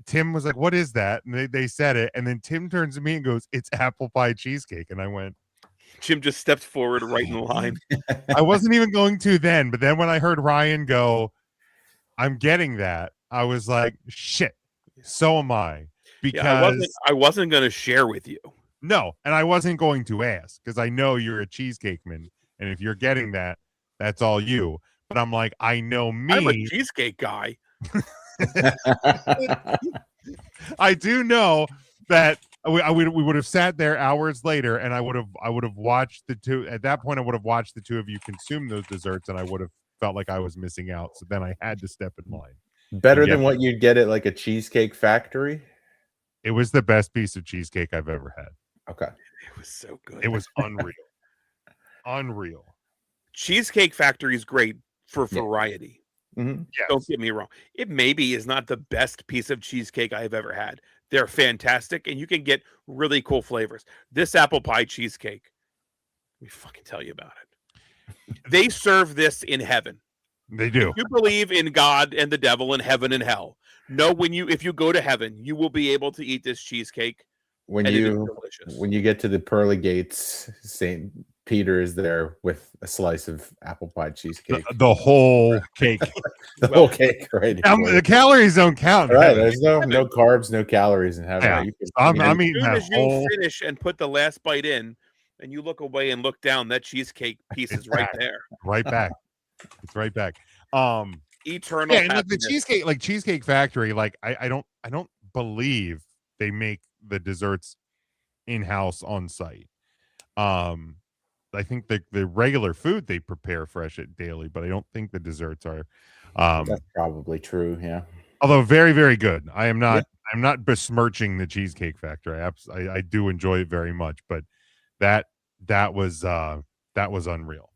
Tim was like, "What is that?" And they said it, and then Tim turns to me and goes, "It's apple pie cheesecake." And I went, Jim just stepped forward right in line. I wasn't even going to then, but then when I heard Ryan go, "I'm getting that," I was like, "Shit, so am I." Because Yeah, I wasn't going to share with you. no, and I wasn't going to ask because I know you're a cheesecake man, and if you're getting that, that's all you. But I'm like, I know me. I'm a cheesecake guy. I do know that we would have sat there hours later, and I would have watched the two. At that point, I would have watched the two of you consume those desserts, and I would have felt like I was missing out. So then I had to step in line. Better Yeah. than what you'd get at like a Cheesecake Factory. It was the best piece of cheesecake I've ever had. Okay. It was so good. It was unreal. Unreal. Cheesecake Factory is great for Yeah. variety. Mhm. Yes. Don't get me wrong. It maybe is not the best piece of cheesecake I've ever had. They're fantastic, and you can get really cool flavors. This apple pie cheesecake, let me fucking tell you about it. They serve this in heaven. They do. If you believe in God and the devil and heaven and hell, know if you go to heaven, you will be able to eat this cheesecake. When and it is you delicious. when you get to the pearly gates, St. Peter is there with a slice of apple pie cheesecake. The whole cake. The whole cake, right? The calories don't count. Right. man. There's no carbs, no calories in heaven. Yeah. You can- I'm As eating soon that as you whole. finish and put the last bite in, and you look away and look down, that cheesecake piece It's is right back. there. Right back. It's right back. Eternal. Yeah, and like the happiness. cheesecake, like Cheesecake Factory, like I don't believe they make the desserts in-house on site. I think the regular food they prepare fresh at daily, but I don't think the desserts are. That's probably true. Yeah. Although very, very good. I'm not besmirching the Cheesecake Factory. I do enjoy it very much, but that was unreal.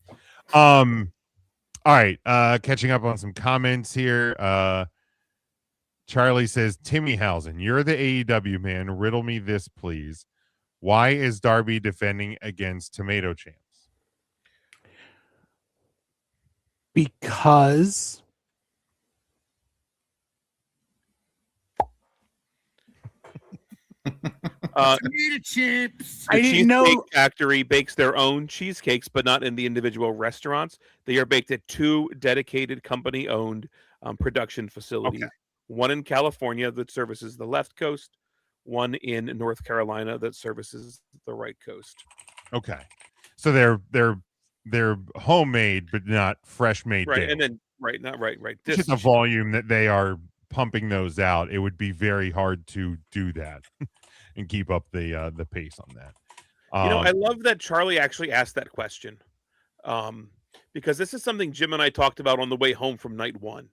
All right, catching up on some comments here. Charlie says, Timmy Housen, you're the AEW man. Riddle me this, please. Why is Darby defending against Tomato Champs? Because Tomato chips. The I didn't know. Cheesecake Factory bakes their own cheesecakes, but not in the individual restaurants. They are baked at 2 dedicated company-owned production facilities. Okay. One in California that services the left coast, one in North Carolina that services the right coast. Okay, so they're homemade, but not fresh made. Right, daily. and then right. It's just the volume that they are pumping those out. It would be very hard to do that. and keep up the pace on that. I love that Charlie actually asked that question, because this is something Jim and I talked about on the way home from night one.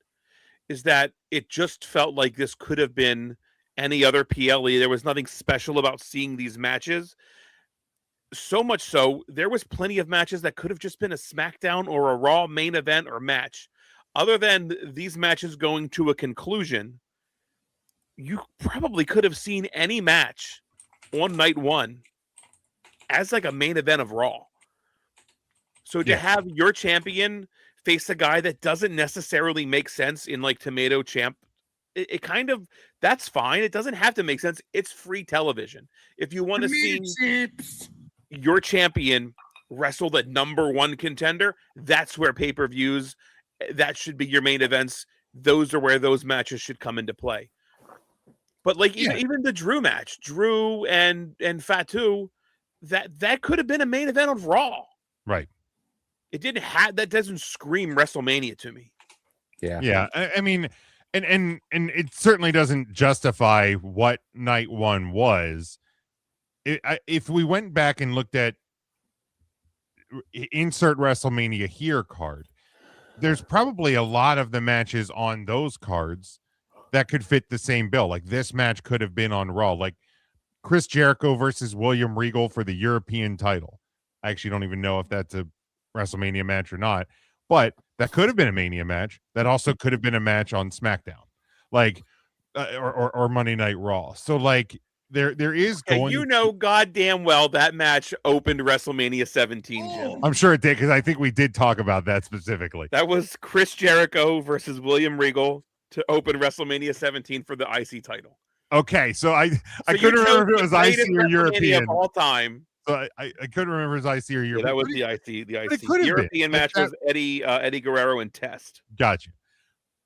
Is that it just felt like this could have been any other PLE. There was nothing special about seeing these matches. So much so, there was plenty of matches that could have just been a SmackDown or a Raw main event or match. Other than these matches going to a conclusion, you probably could have seen any match on night one as like a main event of Raw. So to have your champion face a guy that doesn't necessarily make sense in like Tomato Champ, it kind of, that's fine. It doesn't have to make sense. It's free television. If you want to see your champion wrestle the number one contender, that's where pay-per-views, that should be your main events. Those are where those matches should come into play. But like even the Drew match, Drew and Fatu, that could have been a main event of Raw. Right. It didn't have, that doesn't scream WrestleMania to me. Yeah. I mean, and it certainly doesn't justify what night one was. If we went back and looked at insert WrestleMania here card, there's probably a lot of the matches on those cards that could fit the same bill. Like this match could have been on Raw, like Chris Jericho versus William Regal for the European title. I actually don't even know if that's a WrestleMania match or not, but that could have been a Mania match. That also could have been a match on SmackDown, like or Monday Night Raw. So like there is going. Goddamn well that match opened WrestleMania 17. Jim. I'm sure it did, because I think we did talk about that specifically. That was Chris Jericho versus William Regal to open WrestleMania 17 for the IC title. Okay, so I couldn't remember if it was IC or European of all time. So I couldn't remember if it was IC or European. Yeah, that was the IC. The IC European match was Eddie Guerrero and Test. Gotcha.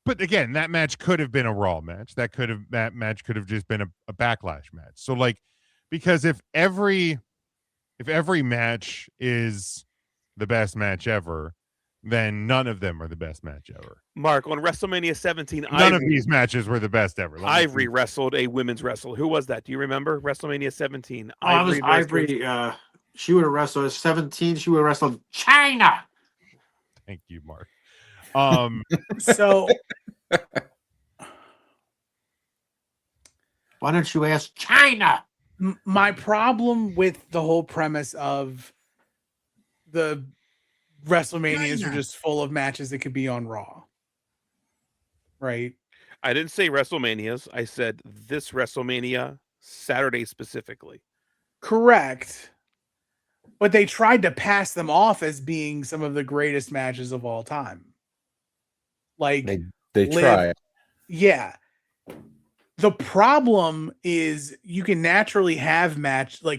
But again, that match could have been a Raw match. That match could have just been a Backlash match. So like, because if every match is the best match ever, then none of them are the best match ever. Mark, on WrestleMania 17, none of these matches were the best ever. Ivory wrestled a women's wrestler. Who was that? Do you remember WrestleMania 17? Ivory. She would have wrestled at 17. She would have wrestled China. Thank you, Mark. So why don't you ask China? My problem with the whole premise of the WrestleManias are just full of matches that could be on Raw. Right? I didn't say WrestleManias. I said this WrestleMania Saturday specifically. Correct. But they tried to pass them off as being some of the greatest matches of all time. Like they try. Yeah. The problem is you can naturally have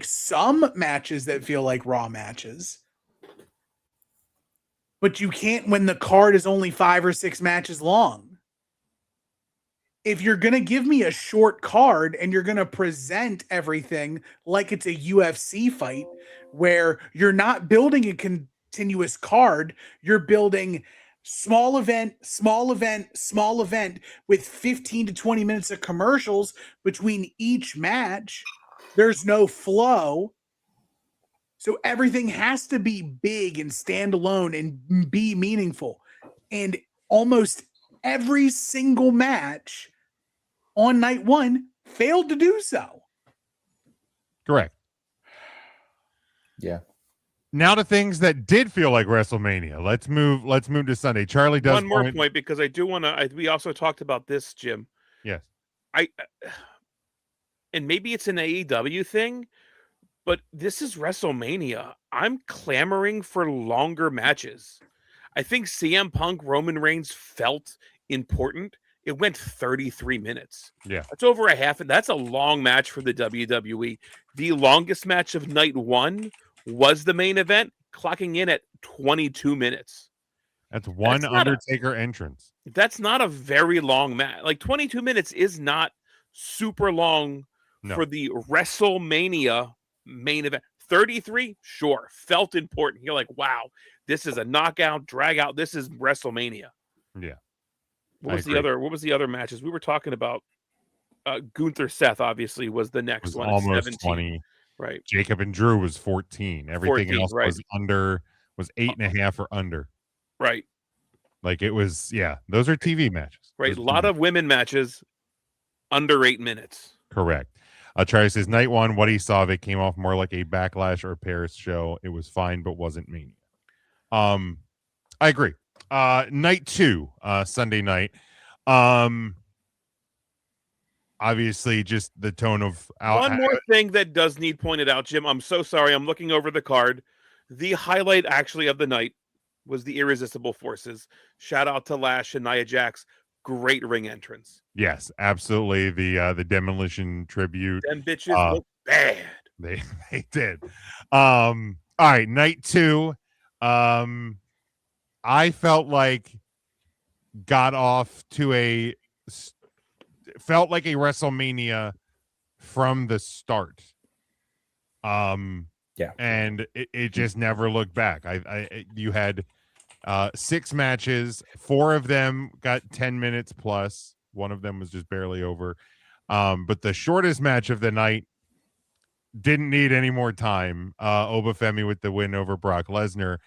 some matches that feel like Raw matches. But you can't when the card is only 5 or 6 matches long. If you're going to give me a short card and you're going to present everything like it's a UFC fight where you're not building a continuous card, you're building small event, small event, small event with 15 to 20 minutes of commercials between each match. There's no flow. So everything has to be big and stand alone and be meaningful. And almost every single match on night one failed to do so. Correct. Yeah. Now to things that did feel like WrestleMania. Let's move to Sunday. Charlie does one more point because I do want to. We also talked about this, Jim. Yes. And maybe it's an AEW thing, but this is WrestleMania. I'm clamoring for longer matches. I think CM Punk Roman Reigns felt important. It went 33 minutes. Yeah. That's over a half. And that's a long match for the WWE. The longest match of night one was the main event, clocking in at 22 minutes. That's one Undertaker entrance. That's not a very long match. Like 22 minutes is not super long for the WrestleMania main event. 33, sure, felt important. You're like, wow, this is a knockout, drag out. This is WrestleMania. Yeah. What was the other matches we were talking about? Gunther Seth obviously was the next Was one. At almost 17. 20. Right. Jacob and Drew was 14. Everything 14, else right. was 8.5 or under. Right. Like it was, yeah. Those are TV matches. Right. Those A are lot TV. of women matches under 8 minutes. Correct. Charlie says night one, what he saw of it came off more like a Backlash or a Paris show. It was fine, but wasn't Mania. I agree. Night two, Sunday night. Obviously, just the tone of One more thing that does need pointed out, Jim. I'm so sorry. I'm looking over the card. The highlight actually of the night was the Irresistible Forces. Shout out to Lash and Nia Jax. Great ring entrance. Yes, absolutely. The demolition tribute. Them bitches look bad. They did. All right, night two. I felt like got off to felt like a WrestleMania from the start. Yeah. And it just never looked back. You had 6 matches, 4 of them got 10 minutes plus. One of them was just barely over. But the shortest match of the night didn't need any more time. Obafemi with the win over Brock Lesnar.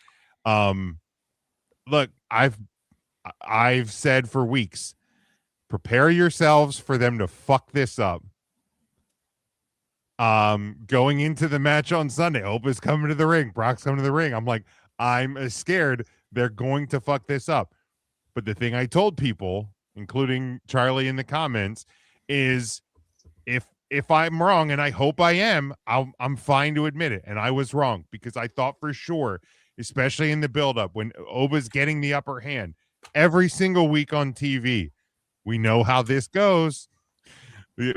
Look, I've said for weeks, prepare yourselves for them to fuck this up. Going into the match on Sunday, Oba's coming to the ring, Brock's coming to the ring. I'm like, I'm scared they're going to fuck this up. But the thing I told people, including Charlie in the comments, is if I'm wrong, and I hope I am, I'm fine to admit it. And I was wrong because I thought for sure, especially in the buildup when Oba's getting the upper hand every single week on TV. We know how this goes.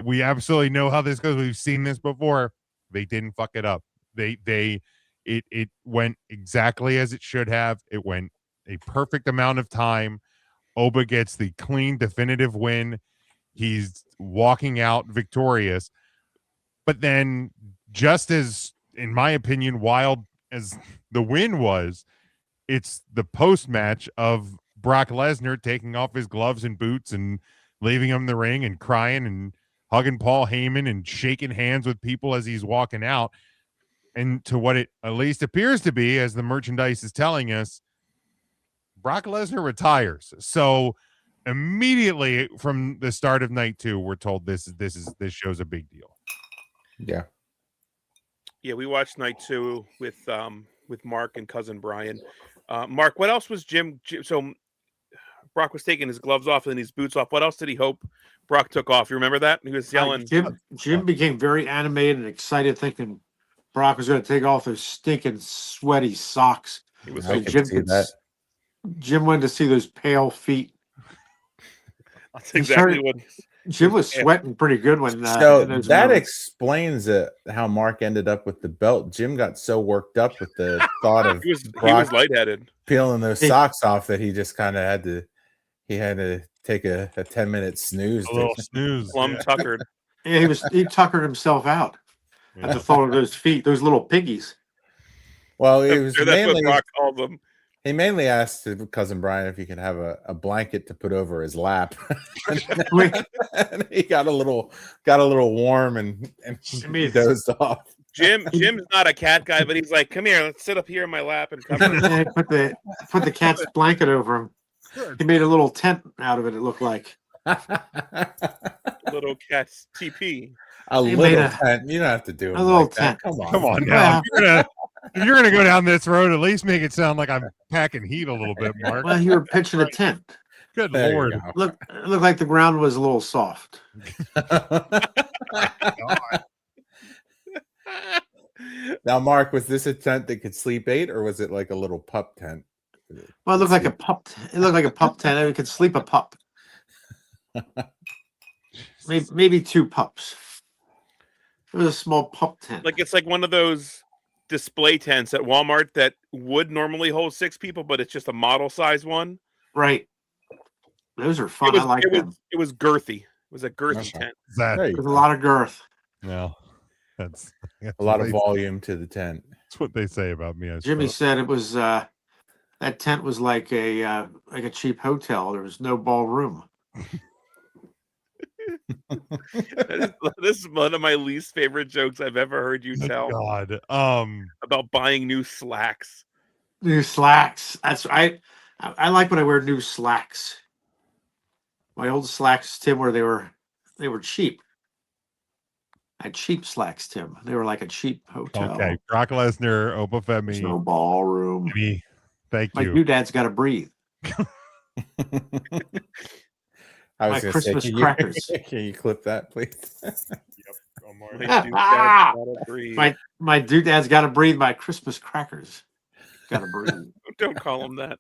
We absolutely know how this goes. We've seen this before. They didn't fuck it up. It went exactly as it should have. It went a perfect amount of time. Oba gets the clean, definitive win. He's walking out victorious. But then, just as, in my opinion, wild as the win was, it's the post-match of Brock Lesnar taking off his gloves and boots and leaving him in the ring and crying and hugging Paul Heyman and shaking hands with people as he's walking out. And to what it at least appears to be, as the merchandise is telling us, Brock Lesnar retires. So immediately from the start of night two, we're told this show's a big deal. Yeah. Yeah, we watched night two with Mark and cousin Brian. Mark, what else was Jim? So Brock was taking his gloves off and his boots off. What else did he hope Brock took off? You remember that? He was yelling. Jim became very animated and excited, thinking Brock was going to take off those stinking sweaty socks. He was I can see that. Jim wanted to see those pale feet. That's exactly what. Jim was sweating pretty good when. So that explains how Mark ended up with the belt. Jim got so worked up with the thought of he was lightheaded, peeling those socks off that he just kind of had to. He had to take a 10-minute snooze. A little snooze. Plum tuckered. Yeah, he tuckered himself out at the thought of those feet, those little piggies. Well, it was That's mainly. what Brock called them. He mainly asked cousin Brian if he could have a blanket to put over his lap. And he got a little warm and he dozed off. Jim's not a cat guy, but he's like, come here, let's sit up here in my lap and cover it. Put the cat's blanket over him. He made a little tent out of it. It looked like little cat's TP. Tent. You don't have to do it. A little like tent. That. Come on now. If you're gonna go down this road, at least make it sound like I'm packing heat a little bit, Mark. Well, you were pitching a tent. Good There Lord. you go. It looked like the ground was a little soft. Now, Mark, was this a tent that could sleep 8, or was it like a little pup tent? Well, it looked like a pup. It looked like a pup tent. It could sleep a pup. Maybe 2 pups. It was a small pup tent. Like it's like one of those display tents at Walmart that would normally hold 6 people, but it's just a model size one. Right. Those are fun. I like them. It was girthy. It was a girthy tent. There's a lot of girth. No, that's a lot of volume to the tent. That's what they say about me. Jimmy said it was that tent was like a cheap hotel. There was no ballroom. This is one of my least favorite jokes I've ever heard you tell. God. About buying new slacks. New slacks. That's I like when I wear new slacks. My old slacks, Tim, where they were cheap. I had cheap slacks, Tim. They were like a cheap hotel. Okay. Brock Lesnar, Oba There's Femi. no ballroom. Thank My you. doodad's got to breathe. I was My gonna Christmas say, crackers. Can you clip that, please? My doodad's got to breathe. My Christmas crackers got to breathe. Don't call them that.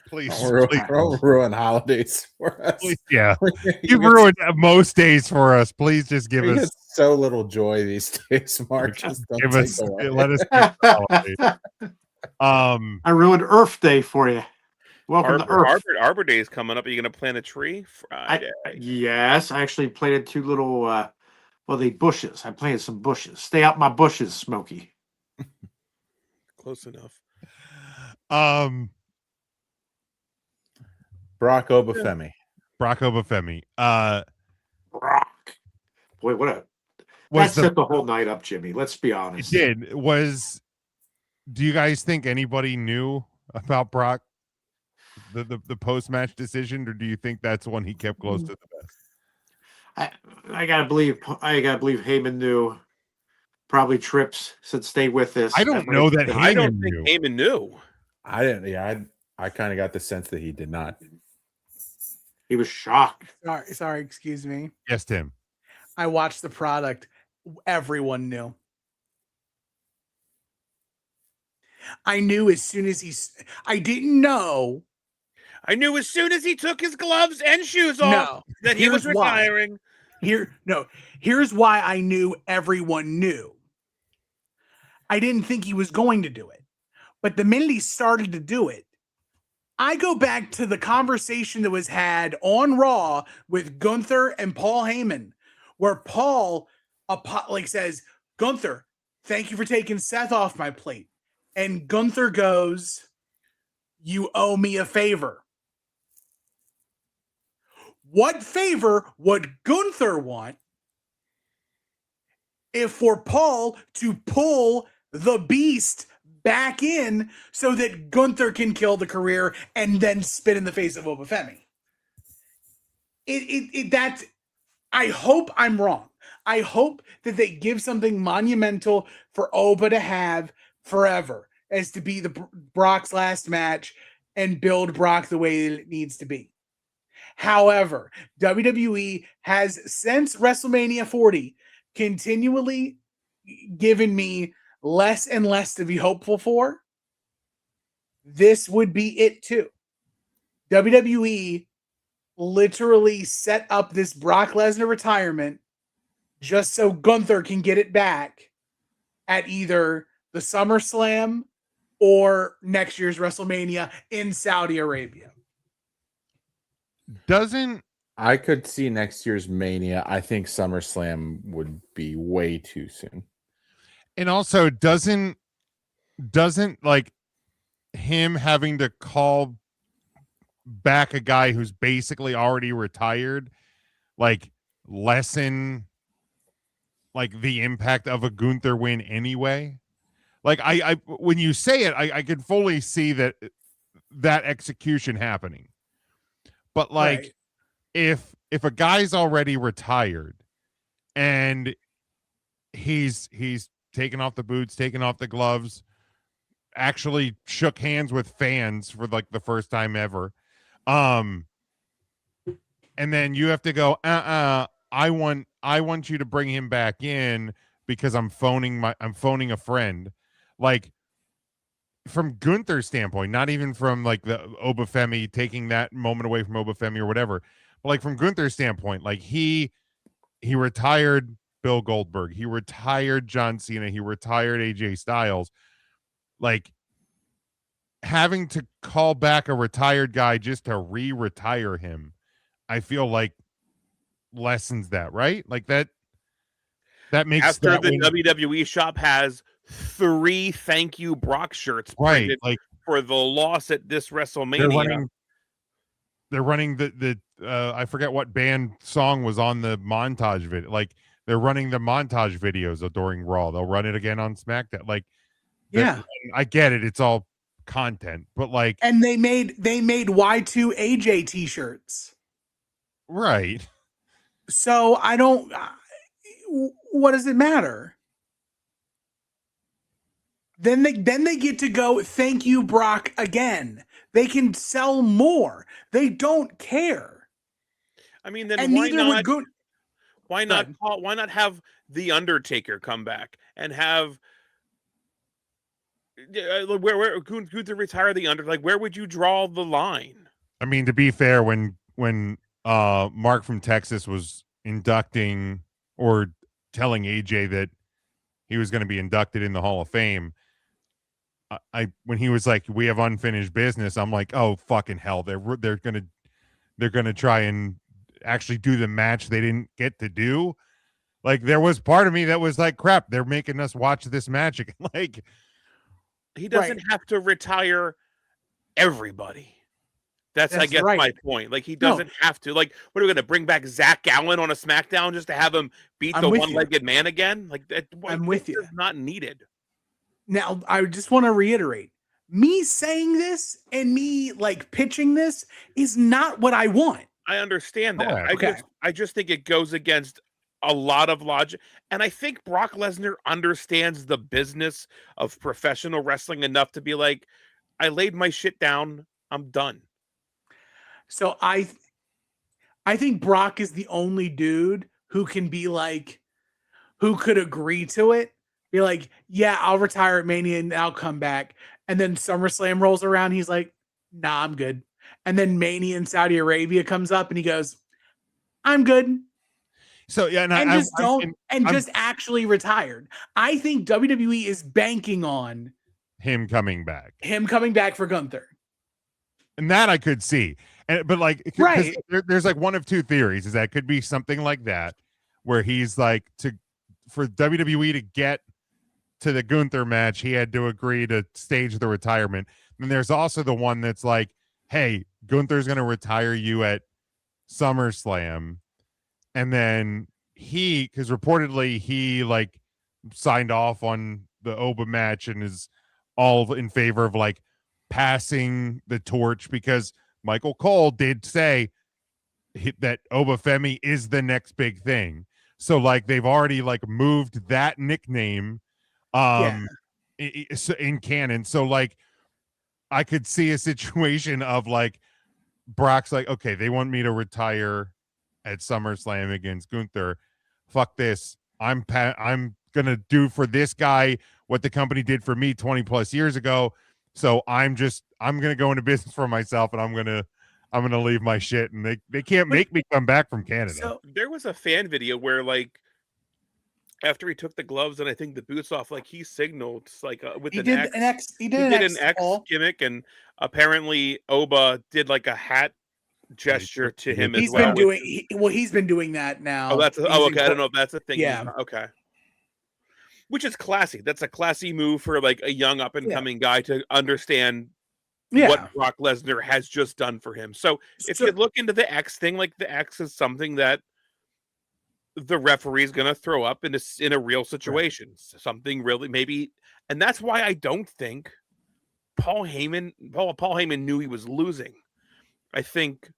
Please, Don't ruin holidays for us. Please, yeah. You've ruined most days for us. Please just give us so little joy these days, Mark. Just don't give take us away. let us keep the holidays. I ruined Earth Day for you. Welcome to Earth. Arbor Day is coming up. Are you going to plant a tree Friday? Yes, I actually planted 2 little they bushes. I planted some bushes. Stay out my bushes, Smokey. Close enough. Brock Obafemi. Brock Obafemi. Brock. Boy, that set the whole night up, Jimmy. Let's be honest. It did. Do you guys think anybody knew about Brock? The post-match decision, or do you think that's one he kept close to the vest? I gotta believe Heyman knew. Probably Trips said stay with this. I don't know that Heyman I don't knew. think Heyman knew. I didn't. Yeah, I kind of got the sense that he did not. He was shocked. Sorry, excuse me. Yes, Tim. I watched the product. Everyone knew. I knew as soon as I didn't know. I knew as soon as he took his gloves and shoes off that he was retiring. Here's why I knew everyone knew. I didn't think he was going to do it. But the minute he started to do it, I go back to the conversation that was had on Raw with Gunther and Paul Heyman, where Paul says, Gunther, thank you for taking Seth off my plate. And Gunther goes, you owe me a favor. What favor would Gunther want if for Paul to pull the beast back in so that Gunther can kill the career and then spit in the face of Obafemi? I hope I'm wrong. I hope that they give something monumental for Oba to have forever, as to be the Brock's last match and build Brock the way that it needs to be. However, WWE has since WrestleMania 40 continually given me less and less to be hopeful for. This would be it too. WWE literally set up this Brock Lesnar retirement just so Gunther can get it back at either the SummerSlam or next year's WrestleMania in Saudi Arabia. I could see next year's Mania. I think SummerSlam would be way too soon. And also doesn't like him having to call back a guy who's basically already retired, like lessen like the impact of a Gunther win anyway? Like I when you say it, I can fully see that execution happening. But like Right. if a guy's already retired and he's taken off the boots, taken off the gloves, actually shook hands with fans for like the first time ever, and then you have to go, I want you to bring him back in because I'm phoning a friend. Like, from Gunther's standpoint, not even from like the Obafemi taking that moment away from Obafemi or whatever, but like from Gunther's standpoint, like he retired Bill Goldberg, he retired John Cena, he retired AJ Styles. Like, having to call back a retired guy just to re-retire him, I feel like lessens that, right? Like that makes after that the win- WWE shop has 3 thank you Brock shirts right, printed like for the loss at this they're WrestleMania. running they're running the I forget what band song was on the montage video. Like they're running the montage videos during Raw. They'll run it again on SmackDown. Like, Yeah. I get it. It's all content, but like, And they made Y2 AJ t-shirts. right. So I don't. What does it matter? Then they get to go. Thank you, Brock. Again, they can sell more. They don't care. I mean, then And why neither not? would go. Why Go not? ahead. Why not have the Undertaker come back and have where Gunther retire the Undertaker? Like, where would you draw the line? I mean, to be fair, when Mark from Texas was inducting or telling AJ that he was going to be inducted in the Hall of Fame, I when he was like, "We have unfinished business," I'm like, "Oh fucking hell! They're gonna try and actually do the match they didn't get to do." Like, there was part of me that was like, "Crap! They're making us watch this match again." Like, He doesn't have to retire everybody. That's I guess right. my point. Like, he doesn't have to. Like, what are we going to bring back Zach Allen on a SmackDown just to have him beat I'm the with one-legged man again? Like, that, I'm with you. Not needed. Now, I just want to reiterate, me saying this and me like pitching this is not what I want. I understand that. Okay. I just think it goes against a lot of logic. And I think Brock Lesnar understands the business of professional wrestling enough to be like, I laid my shit down. I'm done. So I think Brock is the only dude who can be like, who could agree to it. Be like, yeah, I'll retire at Mania and I'll come back. And then SummerSlam rolls around. He's like, nah, I'm good. And then Mania in Saudi Arabia comes up and he goes, I'm good. so yeah, and just actually retired. I think WWE is banking on him coming back, for Gunther. and that I could see. But like, right, there's like one of two theories: is that it could be something like that, where he's like, for WWE to get to the Gunther match, he had to agree to stage the retirement. And there's also the one that's like, hey, Gunther's going to retire you at SummerSlam. And then because reportedly he like signed off on the Oba match and is all in favor of like passing the torch, because Michael Cole did say that Oba Femi is the next big thing. So like they've already like moved that nickname in canon. So like I could see a situation of like Brock's like, okay, they want me to retire at SummerSlam against Gunther. Fuck this. I'm gonna do for this guy what the company did for me 20 plus years ago. So I'm gonna go into business for myself, and I'm gonna leave my shit, and they can't make me come back from Canada. So there was a fan video where like after he took the gloves and I think the boots off, like he signaled like with he an did X. an X. He did an X X gimmick, and apparently Oba did like a hat gesture to him as well. He's been doing that now. Oh, okay. I don't know if that's a thing. Yeah. Okay. Which is classy. That's a classy move for like a young up and coming guy to understand what Brock Lesnar has just done for him. So if you look into the X thing, like the X is something that the referee is going to throw up in a real situation, something really maybe, and that's why I don't think Paul Heyman knew he was losing. I think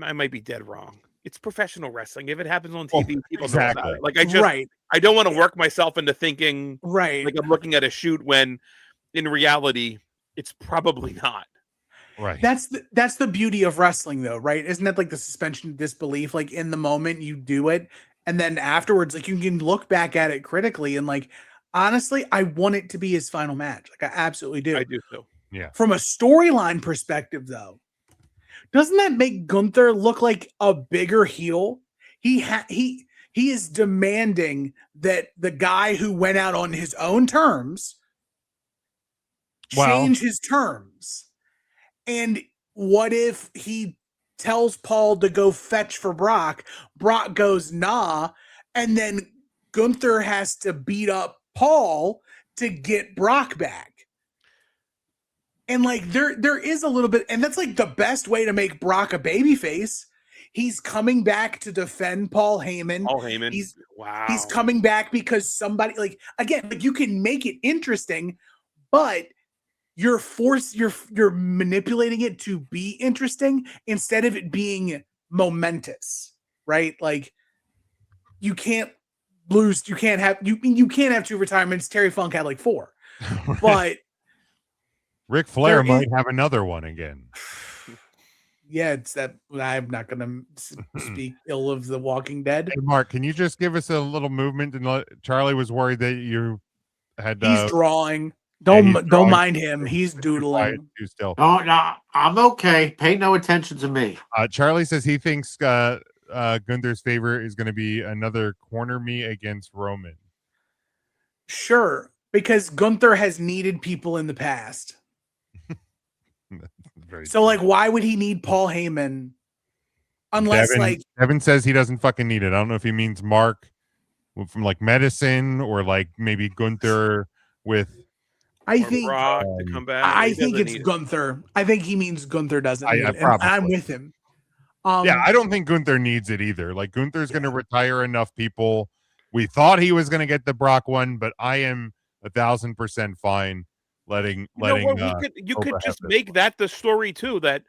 I might be dead wrong. It's professional wrestling. If it happens on TV, people know about it. Like I don't want to work myself into thinking like I'm looking at a shoot when in reality it's probably not. Right. That's the beauty of wrestling, though, right? Isn't that like the suspension of disbelief? Like in the moment you do it, and then afterwards, like you can look back at it critically and like, honestly, I want it to be his final match. Like I absolutely do. I do too. Yeah. From a storyline perspective, though, doesn't that make Gunther look like a bigger heel? He is demanding that the guy who went out on his own terms change his terms. And what if he tells Paul to go fetch for Brock? Brock goes, nah. And then Gunther has to beat up Paul to get Brock back. And like there is a little bit, and that's like the best way to make Brock a babyface. He's coming back to defend Paul Heyman. Paul Heyman. He's Wow. coming back because somebody, like, again, like, you can make it interesting, but you're manipulating it to be interesting instead of it being momentous, right? Like, you can't lose, you can't have 2 retirements. Terry Funk had like 4, but Ric Flair there might have another one again. yeah, it's that I'm not going to speak ill of The Walking Dead. Hey, Mark, can you just give us a little movement? And Charlie was worried that you had. He's drawing. he's Don't drawing. mind him. He's doodling. Still. Oh, no, I'm okay. Pay no attention to me. Charlie says he thinks Gunther's favor is going to be another corner me against Roman. Sure, because Gunther has needed people in the past. So, like, why would he need Paul Heyman? Unless, Devin says he doesn't fucking need it. I don't know if he means Mark from like medicine or like maybe Gunther with. I think Brock to come back. I think it's Gunther. I think he means Gunther doesn't need it. And I'm with him. Yeah, I don't think Gunther needs it either. Like, Gunther's going to retire enough people. We thought he was going to get the Brock one, but I am 1,000% fine letting. You could just make that the story too. That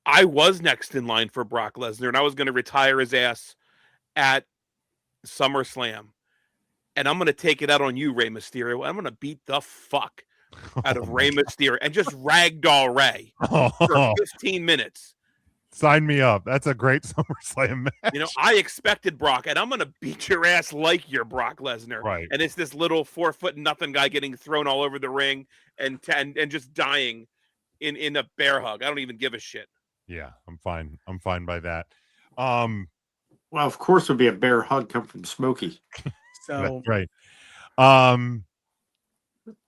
I was next in line for Brock Lesnar, and I was going to retire his ass at SummerSlam, and I'm going to take it out on you, Rey Mysterio. I'm going to beat the fuck out of Rey Mysterio and just ragdoll Rey for 15 minutes. Sign me up. That's a great SummerSlam match. You know, I expected Brock, and I'm going to beat your ass like you're Brock Lesnar. Right. And it's this little 4'0" guy getting thrown all over the ring and just dying in a bear hug. I don't even give a shit. Yeah, I'm fine. I'm fine by that. Well, of course, it would be a bear hug come from Smokey. So that's right.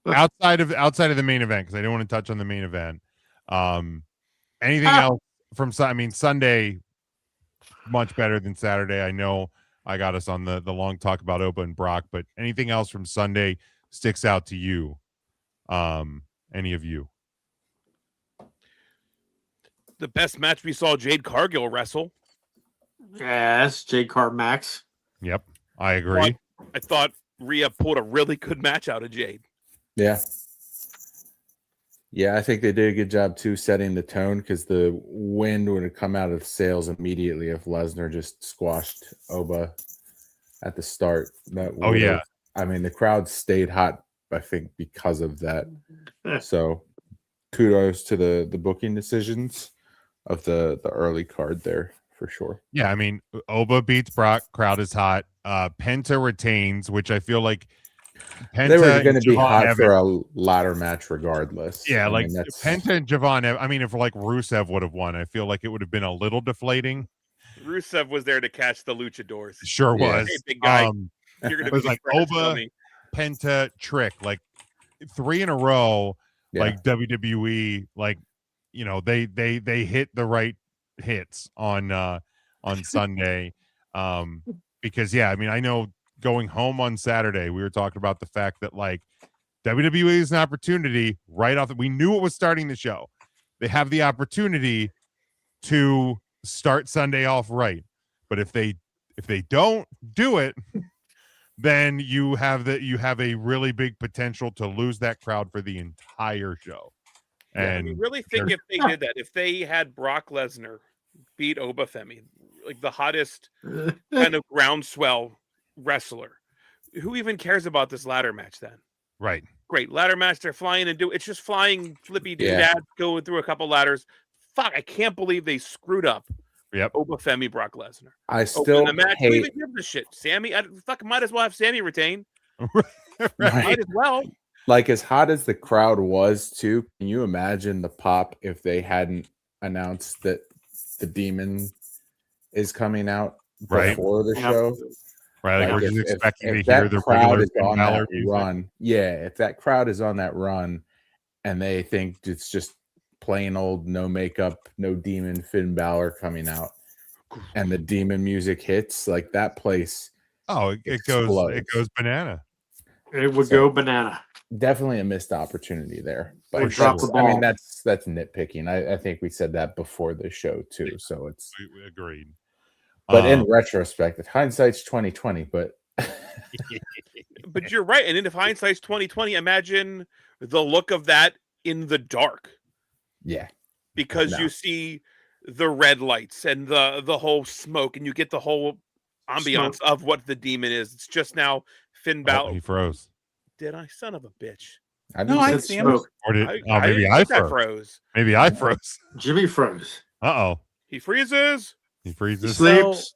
Outside of the main event, because I don't want to touch on the main event. Anything else from Sunday? Much better than Saturday. I know I got us on the long talk about Oba and Brock, but anything else from Sunday sticks out to you? Any of you? The best match we saw Jade Cargill wrestle. Yes, Jade Max. Yep, I agree. I thought Rhea pulled a really good match out of Jade. Yeah. Yeah, I think they did a good job too setting the tone, because the wind would have come out of the sails immediately if Lesnar just squashed Oba at the start. I mean, the crowd stayed hot, I think, because of that. So kudos to the booking decisions of the early card there for sure. Yeah, I mean, Oba beats Brock, crowd is hot. Penta retains, which I feel like Penta they were going to be hot Evans, for a ladder match regardless. Yeah, Penta and Javon. I mean, if like Rusev would have won, I feel like it would have been a little deflating. Rusev was there to catch the luchadors. Sure was. Hey, big guy. You're going to be like Oba, Penta, Trick, like 3 in a row. Yeah. Like WWE, like, you know, they hit the right hits on Sunday. Because I mean, I know going home on Saturday, we were talking about the fact that like WWE is an opportunity right off. We knew it was starting the show. They have the opportunity to start Sunday off right, but if they don't do it, then you have a really big potential to lose that crowd for the entire show. And I really think if they did that, if they had Brock Lesnar beat Oba Femi, like the hottest kind of groundswell wrestler, who even cares about this ladder match then? Right. Great ladder match. They're flying and it's just flying flippy doodads going through a couple ladders. Fuck, I can't believe they screwed up. Yep. Oba Femi, Brock Lesnar. I still the match. Who even gives a shit? Sammy, I fucking might as well have Sammy retain. Right. Might as well. Like, as hot as the crowd was too, can you imagine the pop if they hadn't announced that the Demon is coming out before the show? Right, like we're just expecting to hear the crowd regular is on that music. run. Yeah, if that crowd is on that run and they think it's just plain old no makeup, no Demon Finn Balor coming out, and the Demon music hits, like that place. Oh, it goes banana. It would go banana. definitely a missed opportunity there. They But dropped the I mean, ball. that's nitpicking. I think we said that before the show too. So it's We agreed. but in retrospect, if hindsight's 2020, but But you're right. And if hindsight's 2020, imagine the look of that in the dark. yeah, Because No. you see the red lights and the whole smoke, and you get the whole ambiance of what the demon is. It's just now Finn Balor. He froze. Did I? Son of a bitch. I No, didn't I say see him. Smoke. Or did? Maybe didn't I think that froze. Maybe I froze. Jimmy froze. Uh oh. He freezes. He He freezes. sleeps.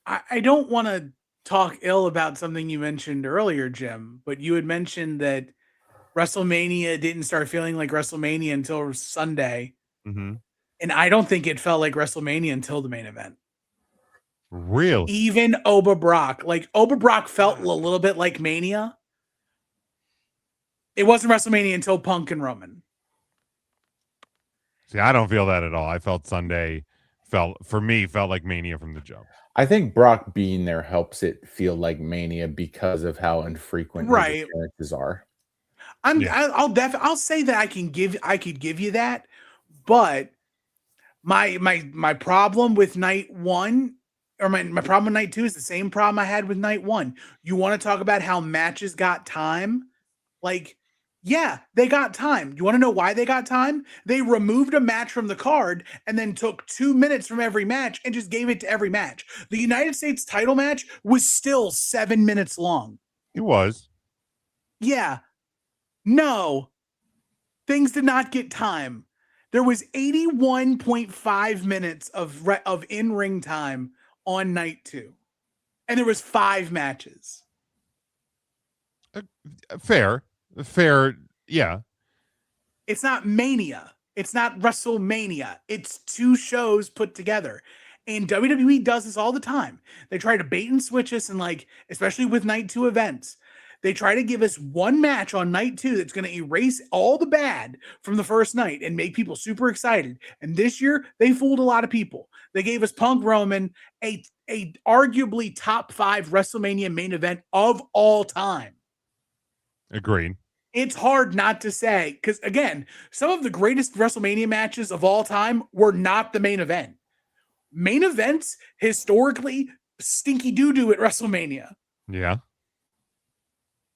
I don't want to talk ill about something you mentioned earlier, Jim, but you had mentioned that WrestleMania didn't start feeling like WrestleMania until Sunday. Mm-hmm. And I don't think it felt like WrestleMania until the main event. Really? Even Oba Brock. Like, Oba Brock felt a little bit like Mania. It wasn't WrestleMania until Punk and Roman. See, I don't feel that at all. I felt Sunday felt like Mania from the jump. I think Brock being there helps it feel like Mania because of how infrequent his Right. appearances are. I'll say that I could give you that, but my problem with night one, or my problem with night two, is the same problem I had with night one. You want to talk about how matches got time? Like, yeah, they got time. You want to know why they got time? They removed a match from the card and then took 2 minutes from every match and just gave it to every match. The United States title match was still 7 minutes long. It was. Yeah. No. Things did not get time. There was 81.5 minutes of in-ring time on night two. And there was 5 matches. Fair. Yeah. It's not Mania. It's not WrestleMania. It's 2 shows put together. And WWE does this all the time. They try to bait and switch us, and like, especially with night 2 events, they try to give us one match on night 2 that's going to erase all the bad from the first night and make people super excited. And this year, they fooled a lot of people. They gave us Punk Roman, a arguably top 5 WrestleMania main event of all time. Agreed. It's hard not to say, because again, some of the greatest WrestleMania matches of all time were not the main event. Main events historically stinky doo-doo at WrestleMania. Yeah.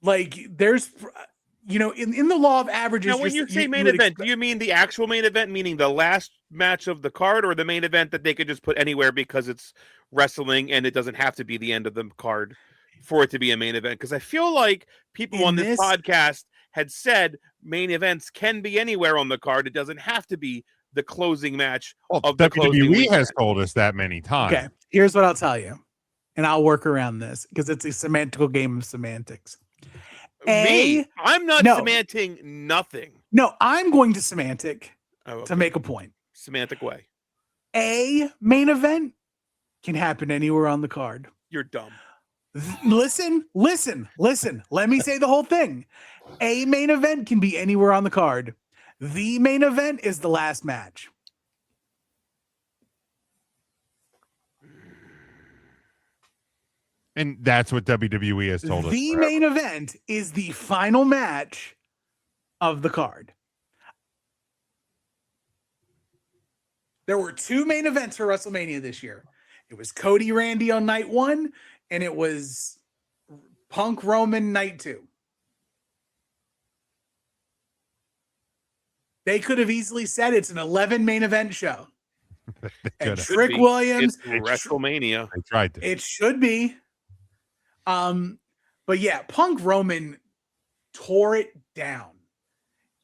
Like, there's, in the law of averages. Now, when you say main event, do you mean the actual main event, meaning the last match of the card, or the main event that they could just put anywhere because it's wrestling and it doesn't have to be the end of the card for it to be a main event? Because I feel like people on this podcast had said main events can be anywhere on the card. It doesn't have to be the closing match of the closing WWE weekend. has told us that many times. Okay, here's what I'll tell you, and I'll work around this because it's a semantical game of semantics. I'm not semanting nothing. No, I'm going to semantic okay. to make a point. Semantic way. A main event can happen anywhere on the card. You're dumb. Listen. Let me say the whole thing. A main event can be anywhere on the card. The main event is the last match. And that's what WWE has told us. The main event is the final match of the card. There were 2 main events for WrestleMania this year. It was Cody Randy on night 1, and it was Punk Roman night 2. They could have easily said it's an 11 main event show. And Trick Williams, it's WrestleMania. They tried to. It should be. But yeah, Punk Roman tore it down.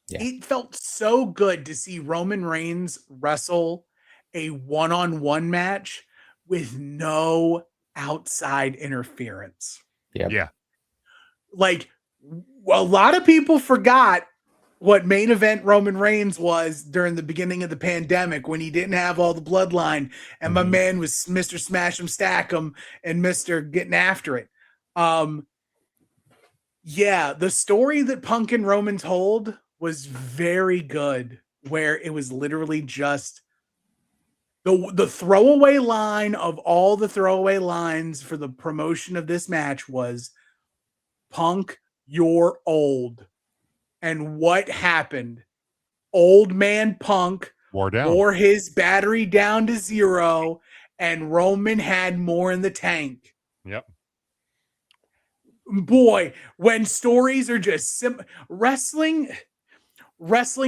Yeah. It felt so good to see Roman Reigns wrestle a one-on-one match with no outside interference. Yeah. Like, a lot of people forgot what main event Roman Reigns was during the beginning of the pandemic when he didn't have all the bloodline and my man was Mr. Smash 'em, Stack 'em, and Mr. Getting After It. Yeah, the story that Punk and Roman told was very good, where it was literally just the throwaway line of all the throwaway lines for the promotion of this match was, Punk, you're old. And what happened? Old man Punk wore his battery down to 0, and Roman had more in the tank. Yep. Boy, when stories are just wrestling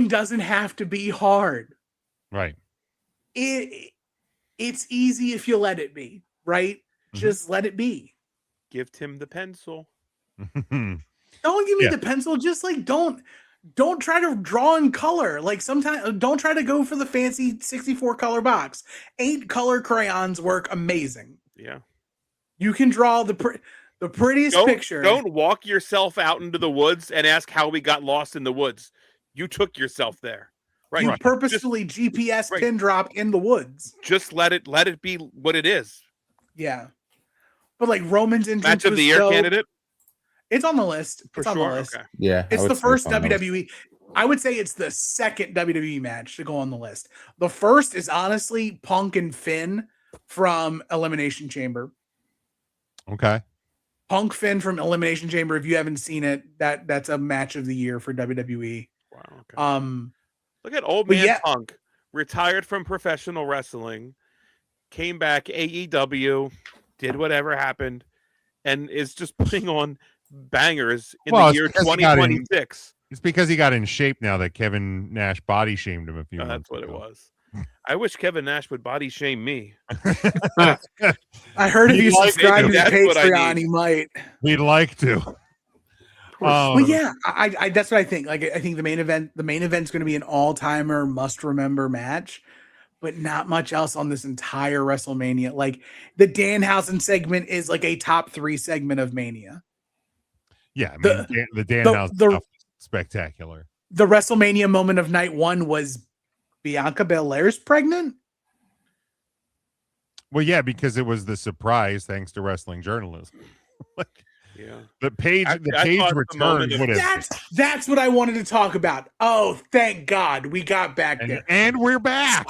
doesn't have to be hard. Right. It's easy if you let it be, right? Just let it be. Give Tim the pencil. Don't give me the pencil. Just like don't try to draw in color. Like sometimes don't try to go for the fancy 64 color box. 8 color crayons work amazing. Yeah. You can draw the prettiest picture. Don't walk yourself out into the woods and ask how we got lost in the woods. You took yourself there. Right. You purposefully GPS pin drop in the woods. Just let it be what it is. Yeah. But like Roman's entrance match of the year candidate. It's on the list. For it's on sure. the list. Okay. Yeah. It's the first WWE. I would say it's the second WWE match to go on the list. The first is honestly Punk and Finn from Elimination Chamber. Okay. Punk Finn from Elimination Chamber. If you haven't seen it, that's a match of the year for WWE. Wow. Okay. Look at old man Punk, retired from professional wrestling, came back AEW, did whatever happened, and is just putting on bangers in the year 2026. It's because he got in shape now that Kevin Nash body shamed him a few months ago. That's what it was. I wish Kevin Nash would body shame me. I heard if you subscribe to Patreon, he might. We'd like to. Well, yeah, I that's what I think. Like, I think the main event's going to be an all-timer, must-remember match, but not much else on this entire WrestleMania. Like, the Danhausen segment is like a top 3 segment of Mania. Yeah, I mean, the Danhausen stuff is spectacular. The WrestleMania moment of night 1 was Bianca Belair's pregnant. Well, yeah, because it was the surprise thanks to wrestling journalism. Yeah. The page return. That's what I wanted to talk about. Oh, thank God we got back there. And we're back.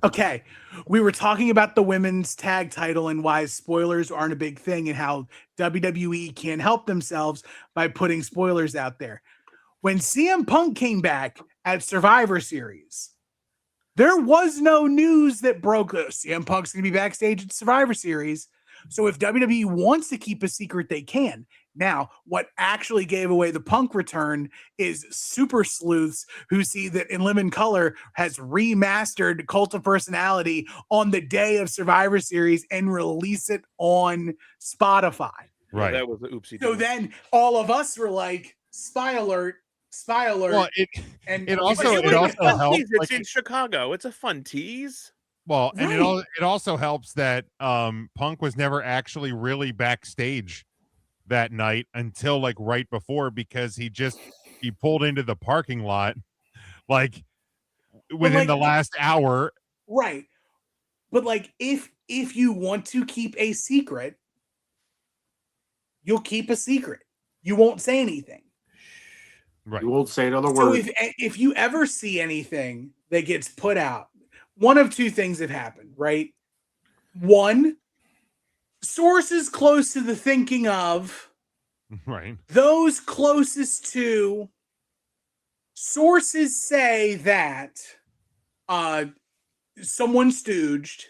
Okay. We were talking about the women's tag title and why spoilers aren't a big thing and how WWE can't help themselves by putting spoilers out there. When CM Punk came back at Survivor Series, there was no news that broke. CM Punk's going to be backstage at Survivor Series. So if WWE wants to keep a secret, they can. Now, what actually gave away the Punk return is super sleuths who see that In Living Color has remastered Cult of Personality on the day of Survivor Series and release it on Spotify. Right. That was the oopsie. So then all of us were like, spy alert. Well, it also helps. It's in Chicago. It's a fun tease. Well, and it also helps that Punk was never actually really backstage that night until like right before, because he pulled into the parking lot like within the last hour. Right. But like if you want to keep a secret, you'll keep a secret. You won't say anything. Right. You won't say another word. So if you ever see anything that gets put out, one of 2 things have happened, right? 1, sources close to the thinking of, right, those closest to sources say that someone stooged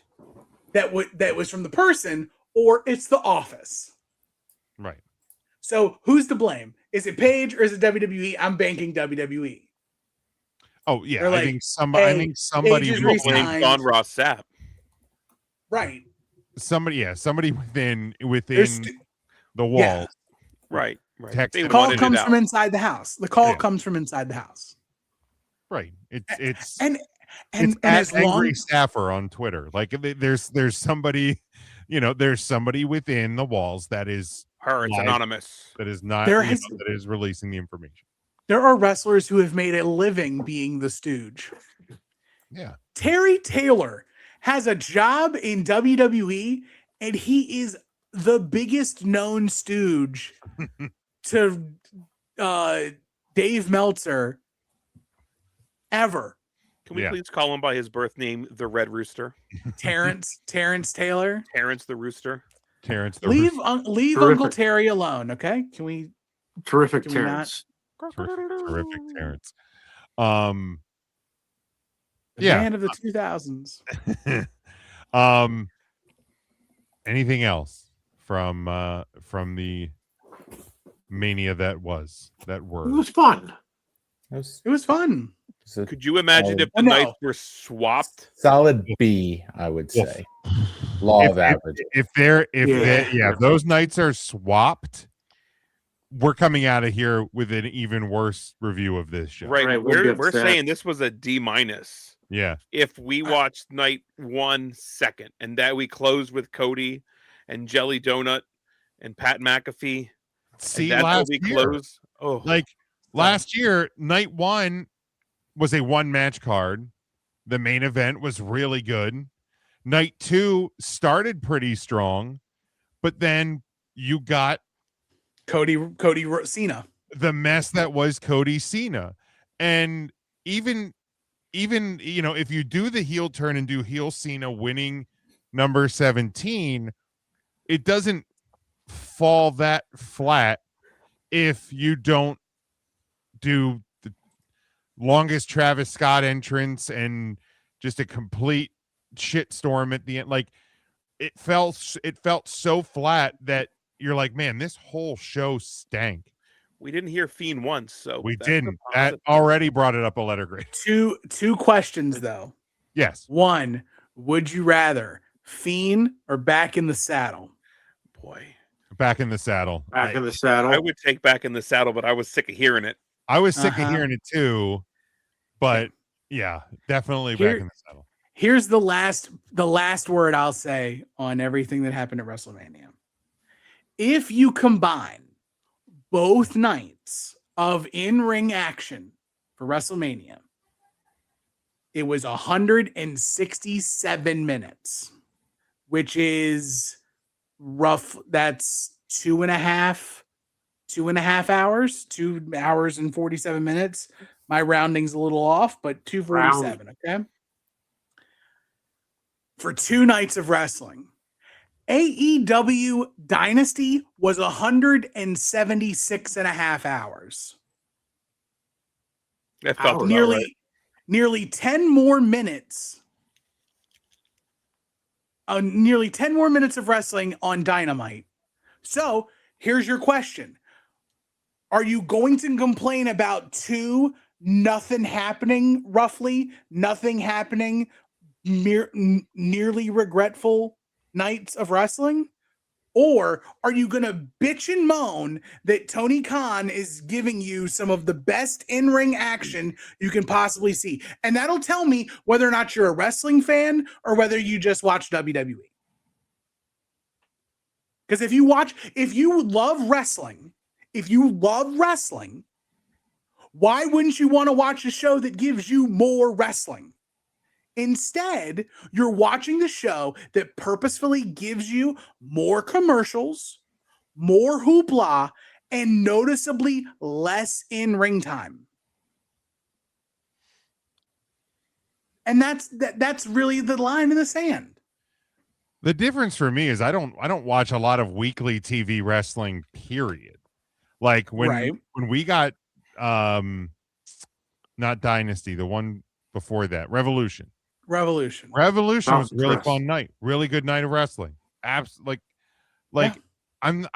that was from the person, or it's the office. Right. So who's to blame? Is it Paige or is it WWE? I'm banking WWE. Oh yeah, like, I think somebody will blame Don Ross Sapp. Right. Somebody within the wall. Yeah. Right. The call comes from inside the house. The call comes from inside the house. Right. It's and as angry staffer on Twitter. Like there's somebody, there's somebody within the walls that is her. It's anonymous. That is not that is releasing the information. There are wrestlers who have made a living being the stooge. Yeah. Terry Taylor has a job in WWE, and he is the biggest known stooge to Dave Meltzer ever. Can we please call him by his birth name, the Red Rooster? Terrence Taylor. Terrence the Rooster. Terrence the leave Rooster. Leave Uncle Terry alone, okay? Can we? Terrific Terrence. Terrific, Terrence. The Yeah. man of the 2000s. Anything else from the Mania that It were? was fun. It was fun. Could you imagine if the No. nights were swapped? Solid B, I would Yes. say. Law of average. If those nights are swapped, we're coming out of here with an even worse review of this show. Right. Right, we'll be We're upset. saying this was a D-. Yeah. If we watched night 1 second and that we closed with Cody and Jelly Donut and Pat McAfee, See, and that's how last we year, close. Oh, like last year, night 1 was a 1-match card. The main event was really good. Night 2 started pretty strong, but then you got Cody Cena. the mess that was Cody Cena. And even if you do the heel turn and do heel Cena winning number 17, it doesn't fall that flat if you don't do the longest Travis Scott entrance and just a complete shitstorm at the end. Like it felt so flat that you're like, man, this whole show stank. we didn't hear Fiend once, so We that's a didn't. That positive. already brought it up a letter grade. Two questions though. Yes. One, would you rather Fiend or Back in the Saddle? Boy, Back in the saddle. Back in the saddle. I would take Back in the Saddle, but I was sick of hearing it. I was sick of Uh-huh. hearing it too, but yeah, definitely back in the saddle. Here's the last word I'll say on everything that happened at WrestleMania. If you combine both nights of in-ring action for WrestleMania, it was 167 minutes, which is rough. That's 2.5 hours, 2 hours and 47 minutes. My rounding's a little off, but 247. Okay. For 2 nights of wrestling, AEW Dynasty was 176.5 hours. That felt about Nearly, right. nearly 10 more minutes. Nearly 10 more minutes of wrestling on Dynamite. So here's your question. Are you going to complain about 2 nothing happening, roughly nothing happening, nearly regretful nights of wrestling? Or are you going to bitch and moan that Tony Khan is giving you some of the best in-ring action you can possibly see? And that'll tell me whether or not you're a wrestling fan or whether you just watch WWE. Because if you love wrestling, why wouldn't you want to watch a show that gives you more wrestling? Instead, you're watching the show that purposefully gives you more commercials, more hoopla, and noticeably less in-ring time. And that's really the line in the sand. The difference for me is I don't watch a lot of weekly TV wrestling, period. Like when we got not Dynasty, the one before that, Revolution was a really fun night, really good night of wrestling. I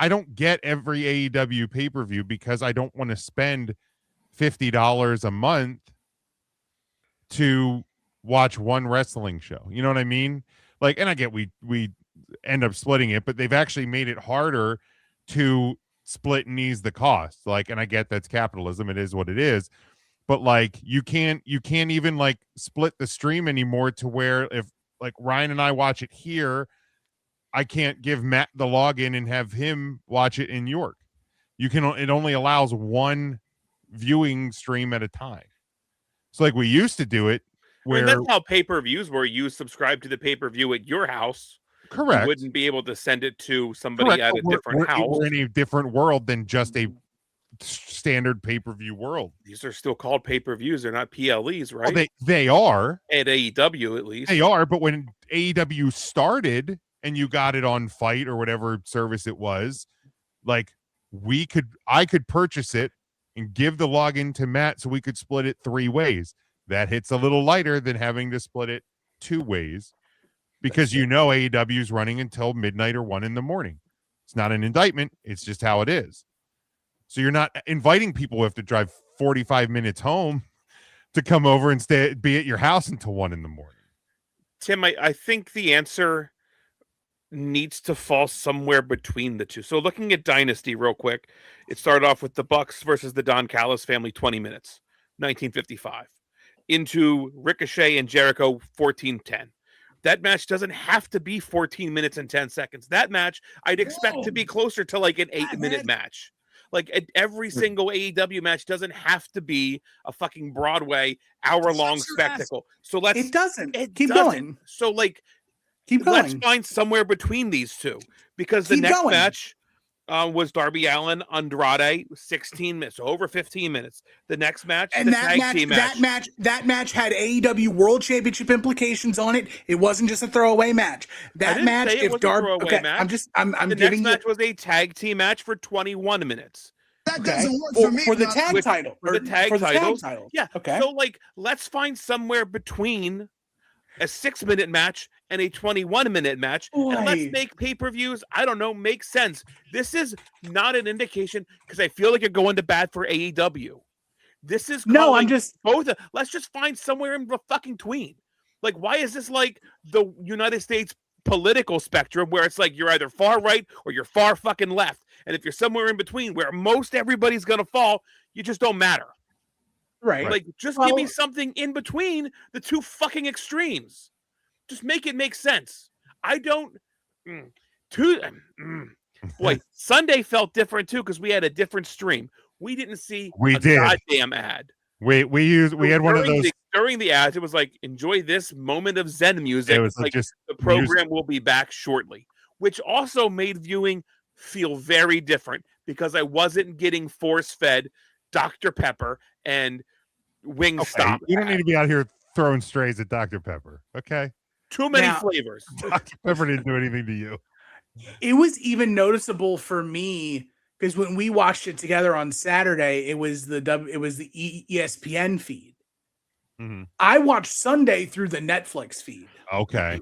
don't get every AEW pay-per-view because I don't want to spend $50 a month to watch one wrestling show. You know what I mean? Like, and I get we end up splitting it, but they've actually made it harder to split and ease the cost. Like, and I get that's capitalism. It is what it is. But like you can't even like split the stream anymore to where if like Ryan and I watch it here, I can't give Matt the login and have him watch it in York. It only allows one viewing stream at a time. So like we used to do it where that's how pay-per-views were. You subscribe to the pay-per-view at your house. Correct. You wouldn't be able to send it to somebody at a different house. We're in a different world than just a standard pay-per-view world. These are still called pay-per-views. They're not PLEs, right? Well, they are. At AEW, at least. They are, but when AEW started and you got it on Fight or whatever service it was, like I could purchase it and give the login to Matt so we could split it 3 ways. That hits a little lighter than having to split it 2 ways because AEW is running until midnight or 1 in the morning. It's not an indictment. It's just how it is. So you're not inviting people who have to drive 45 minutes home to come over and be at your house until 1 in the morning. Tim, I think the answer needs to fall somewhere between the two. So looking at Dynasty real quick, it started off with the Bucks versus the Don Callis family, 20 minutes, 1955. Into Ricochet and Jericho, 14-10. That match doesn't have to be 14 minutes and 10 seconds. That match I'd expect to be closer to like an 8-minute match. Like every single AEW match doesn't have to be a fucking Broadway hour-long spectacle. So It doesn't. Keep going. So like, keep going. Let's find somewhere between these two because the next match was Darby Allin Andrade, 16 minutes, over 15 minutes. The next match, and that match had AEW World Championship implications on it. It wasn't just a throwaway match. That match, if Darby, match. I'm the giving next match was a tag team match for 21 minutes. That doesn't work for me. For the tag title. For the tag titles. Yeah. Okay. So like, let's find somewhere between a 6-minute match and a 21-minute match, and let's make pay-per-views, I don't know, make sense. This is not an indication because I feel like you're going to bat for AEW. This is both. Let's just find somewhere in the fucking tween. Like, why is this like the United States political spectrum where it's like you're either far right or you're far fucking left, and if you're somewhere in between where most everybody's gonna fall, you just don't matter. Right. Like, just give me something in between the two fucking extremes. Just make it make sense. I don't. Boy, Sunday felt different too because we had a different stream. We didn't see a goddamn ad. We had one of those during the ads. It was like, enjoy this moment of Zen music. It was like just the program will be back shortly, which also made viewing feel very different because I wasn't getting force-fed Dr. Pepper and Wingstop. You don't need to be out here throwing strays at Dr. Pepper. Okay. Too many flavors. Dr. Pepper didn't do anything to you. It was even noticeable for me because when we watched it together on Saturday, it was the ESPN feed. Mm-hmm. I watched Sunday through the Netflix feed. Okay.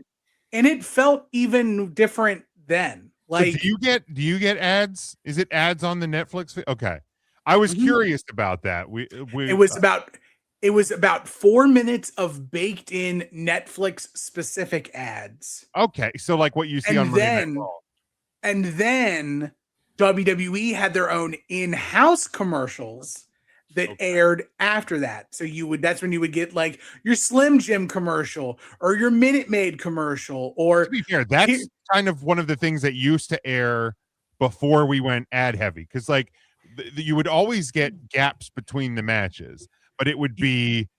And it felt even different then. Like, so do you get ads? Is it ads on the Netflix feed? Okay. I was curious about that. It was about 4 minutes of baked in Netflix specific ads. Okay. So like what you see on Monday Night Raw. And then WWE had their own in-house commercials that aired after that. So that's when you would get like your Slim Jim commercial or your Minute Maid commercial. Or to be fair, that's kind of one of the things that used to air before we went ad heavy. Because like you would always get gaps between the matches, but it would be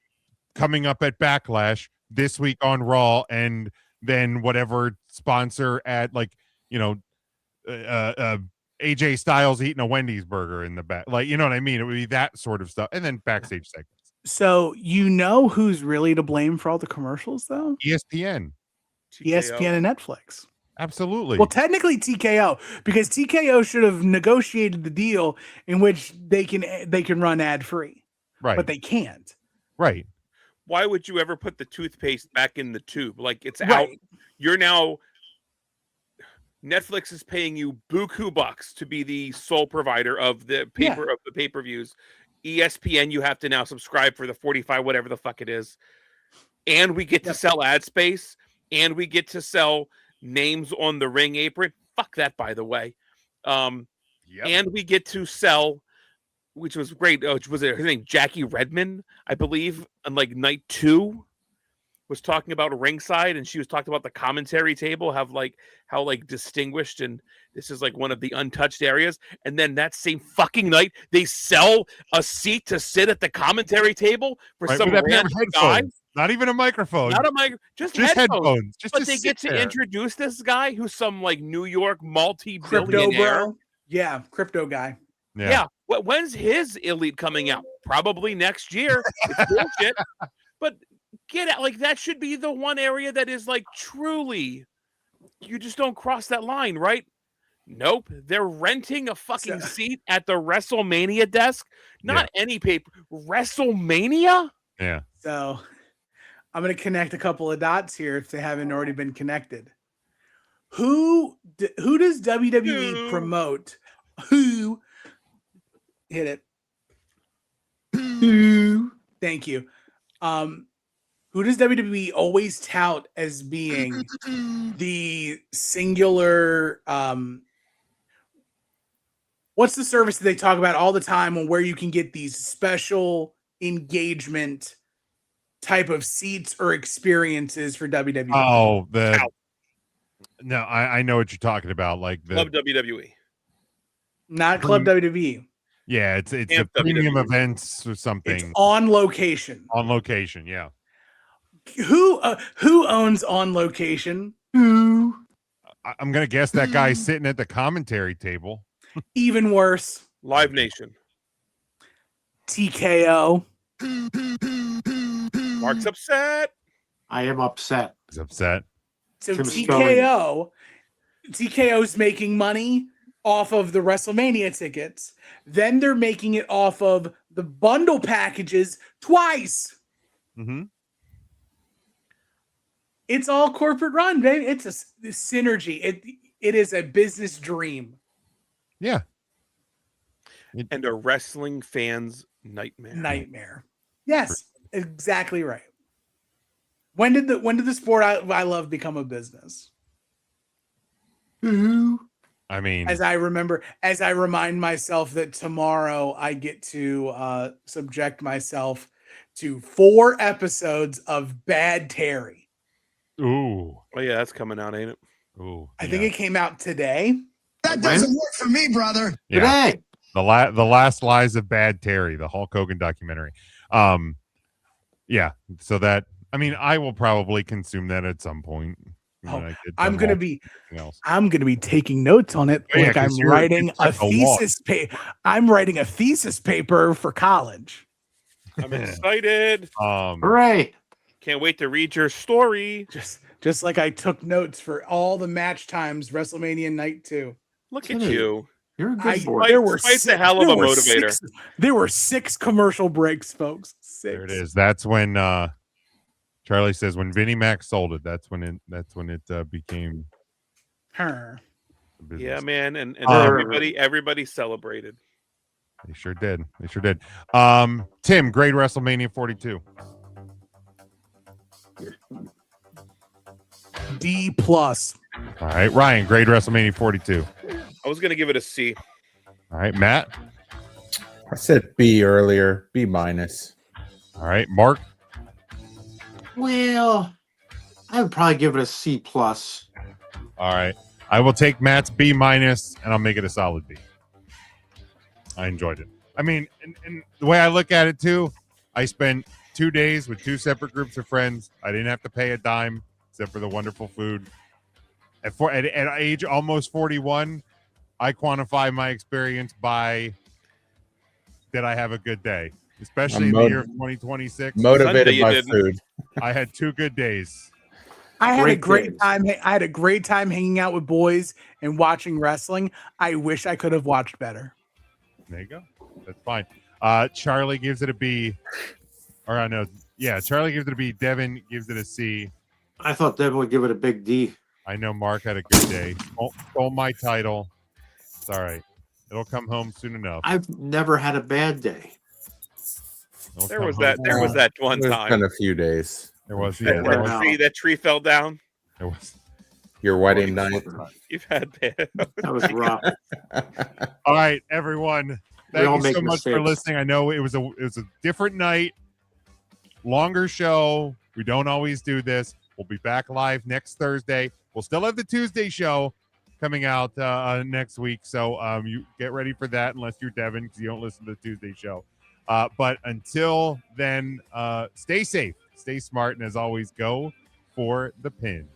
coming up at Backlash this week on Raw, and then whatever sponsor ad, like, AJ Styles eating a Wendy's burger in the back. Like, you know what I mean? It would be that sort of stuff. And then backstage segments. So who's really to blame for all the commercials though? ESPN. ESPN and Netflix. Absolutely. Well, technically TKO, because TKO should have negotiated the deal in which they can run ad free. Right. But they can't. Right. Why would you ever put the toothpaste back in the tube? Like, it's out. You're now, Netflix is paying you buku bucks to be the sole provider of the pay-per-views. ESPN, you have to now subscribe for the 45, whatever the fuck it is. And we get to sell ad space, and we get to sell names on the ring apron. Fuck that, by the way. And we get to sell, which was great. Was it her name? Jackie Redmond, I believe, on like night 2 was talking about ringside, and she was talking about the commentary table, how distinguished, and this is like one of the untouched areas. And then that same fucking night, they sell a seat to sit at the commentary table for some random guy. Not even a microphone. Not a mic. Just headphones. But they get to introduce this guy who's some like New York multi-billionaire. Crypto bro. Yeah, crypto guy. Yeah. When's his Elite coming out? Probably next year. It's bullshit. But get out. Like, that should be the one area that is like truly, you just don't cross that line, right? Nope, they're renting a fucking seat at the WrestleMania desk. Not any paper. WrestleMania? Yeah. So I'm going to connect a couple of dots here if they haven't already been connected. Who does WWE promote? Who hit it? Who? Thank you. Who does WWE always tout as being the singular? What's the service that they talk about all the time on where you can get these special engagement type of seats or experiences for WWE? Oh, no, I know what you're talking about. Like the Club WWE. Not Club WWE. Yeah, it's a Camp premium WWE. events or something. It's On Location. On Location, yeah. Who owns On Location? Who? I'm gonna guess that guy sitting at the commentary table. Even worse. Live Nation. TKO. Mark's upset. I am upset. He's upset. So Tim TKO's making money off of the WrestleMania tickets. Then they're making it off of the bundle packages twice. Mm-hmm. It's all corporate run, baby. It's a synergy. It is a business dream. Yeah. And a wrestling fan's nightmare. Yes, exactly right. When did the sport I love become a business? I mean, as I remind myself that tomorrow I get to subject myself to 4 episodes of Bad Terry. Ooh. Oh yeah, that's coming out, ain't it? Ooh. I think it came out today. That doesn't work for me, brother. Yeah. Today. The last lies of Bad Terry, the Hulk Hogan documentary. Yeah. So that, I mean, I will probably consume that at some point. I'm gonna be taking notes on it. Yeah, like I'm writing a thesis paper. I'm writing a thesis paper for college. I'm excited. Hooray! Can't wait to read your story. Just like I took notes for all the match times WrestleMania Night 2. Look at you. You're a good boy. There were Quite a hell of a motivator. There were 6 commercial breaks, folks. 6. There it is. That's when Charlie says when Vinnie Mac sold it. That's when it became. Her. Yeah, man, and everybody celebrated. They sure did. Tim, grade WrestleMania 42. D+. All right, Ryan, grade WrestleMania 42. I was gonna give it a C. All right, Matt. I said B earlier. B-. All right, Mark. Well, I would probably give it a C+. All right, I will take Matt's B- and I'll make it a solid B. I enjoyed it. I mean, and the way I look at it too, I spent 2 days with 2 separate groups of friends. I didn't have to pay a dime except for the wonderful food. At age almost 41, I quantify my experience by that I have a good day, especially in the year of 2026. Motivated by food. I had 2 good days. I had a great time. I had a great time hanging out with boys and watching wrestling. I wish I could have watched better. There you go. That's fine. Charlie gives it a B. Or I know. Yeah, Charlie gives it a B. Devin gives it a C. I thought Devin would give it a big D. I know Mark had a good day. Stole my title. It's all right. It'll come home soon enough. I've never had a bad day. There was that one There's time. been a few days. There was. That tree fell down. There was. Your wedding night. You've had bad. That was rough. All right, everyone. We all Thank you make so much for mistakes. listening. I know it was a different night, longer show. We don't always do this. We'll be back live next Thursday. We'll still have the Tuesday show coming out next week. So you get ready for that unless you're Devin because you don't listen to the Tuesday show. But until then, stay safe, stay smart, and as always, go for the pin.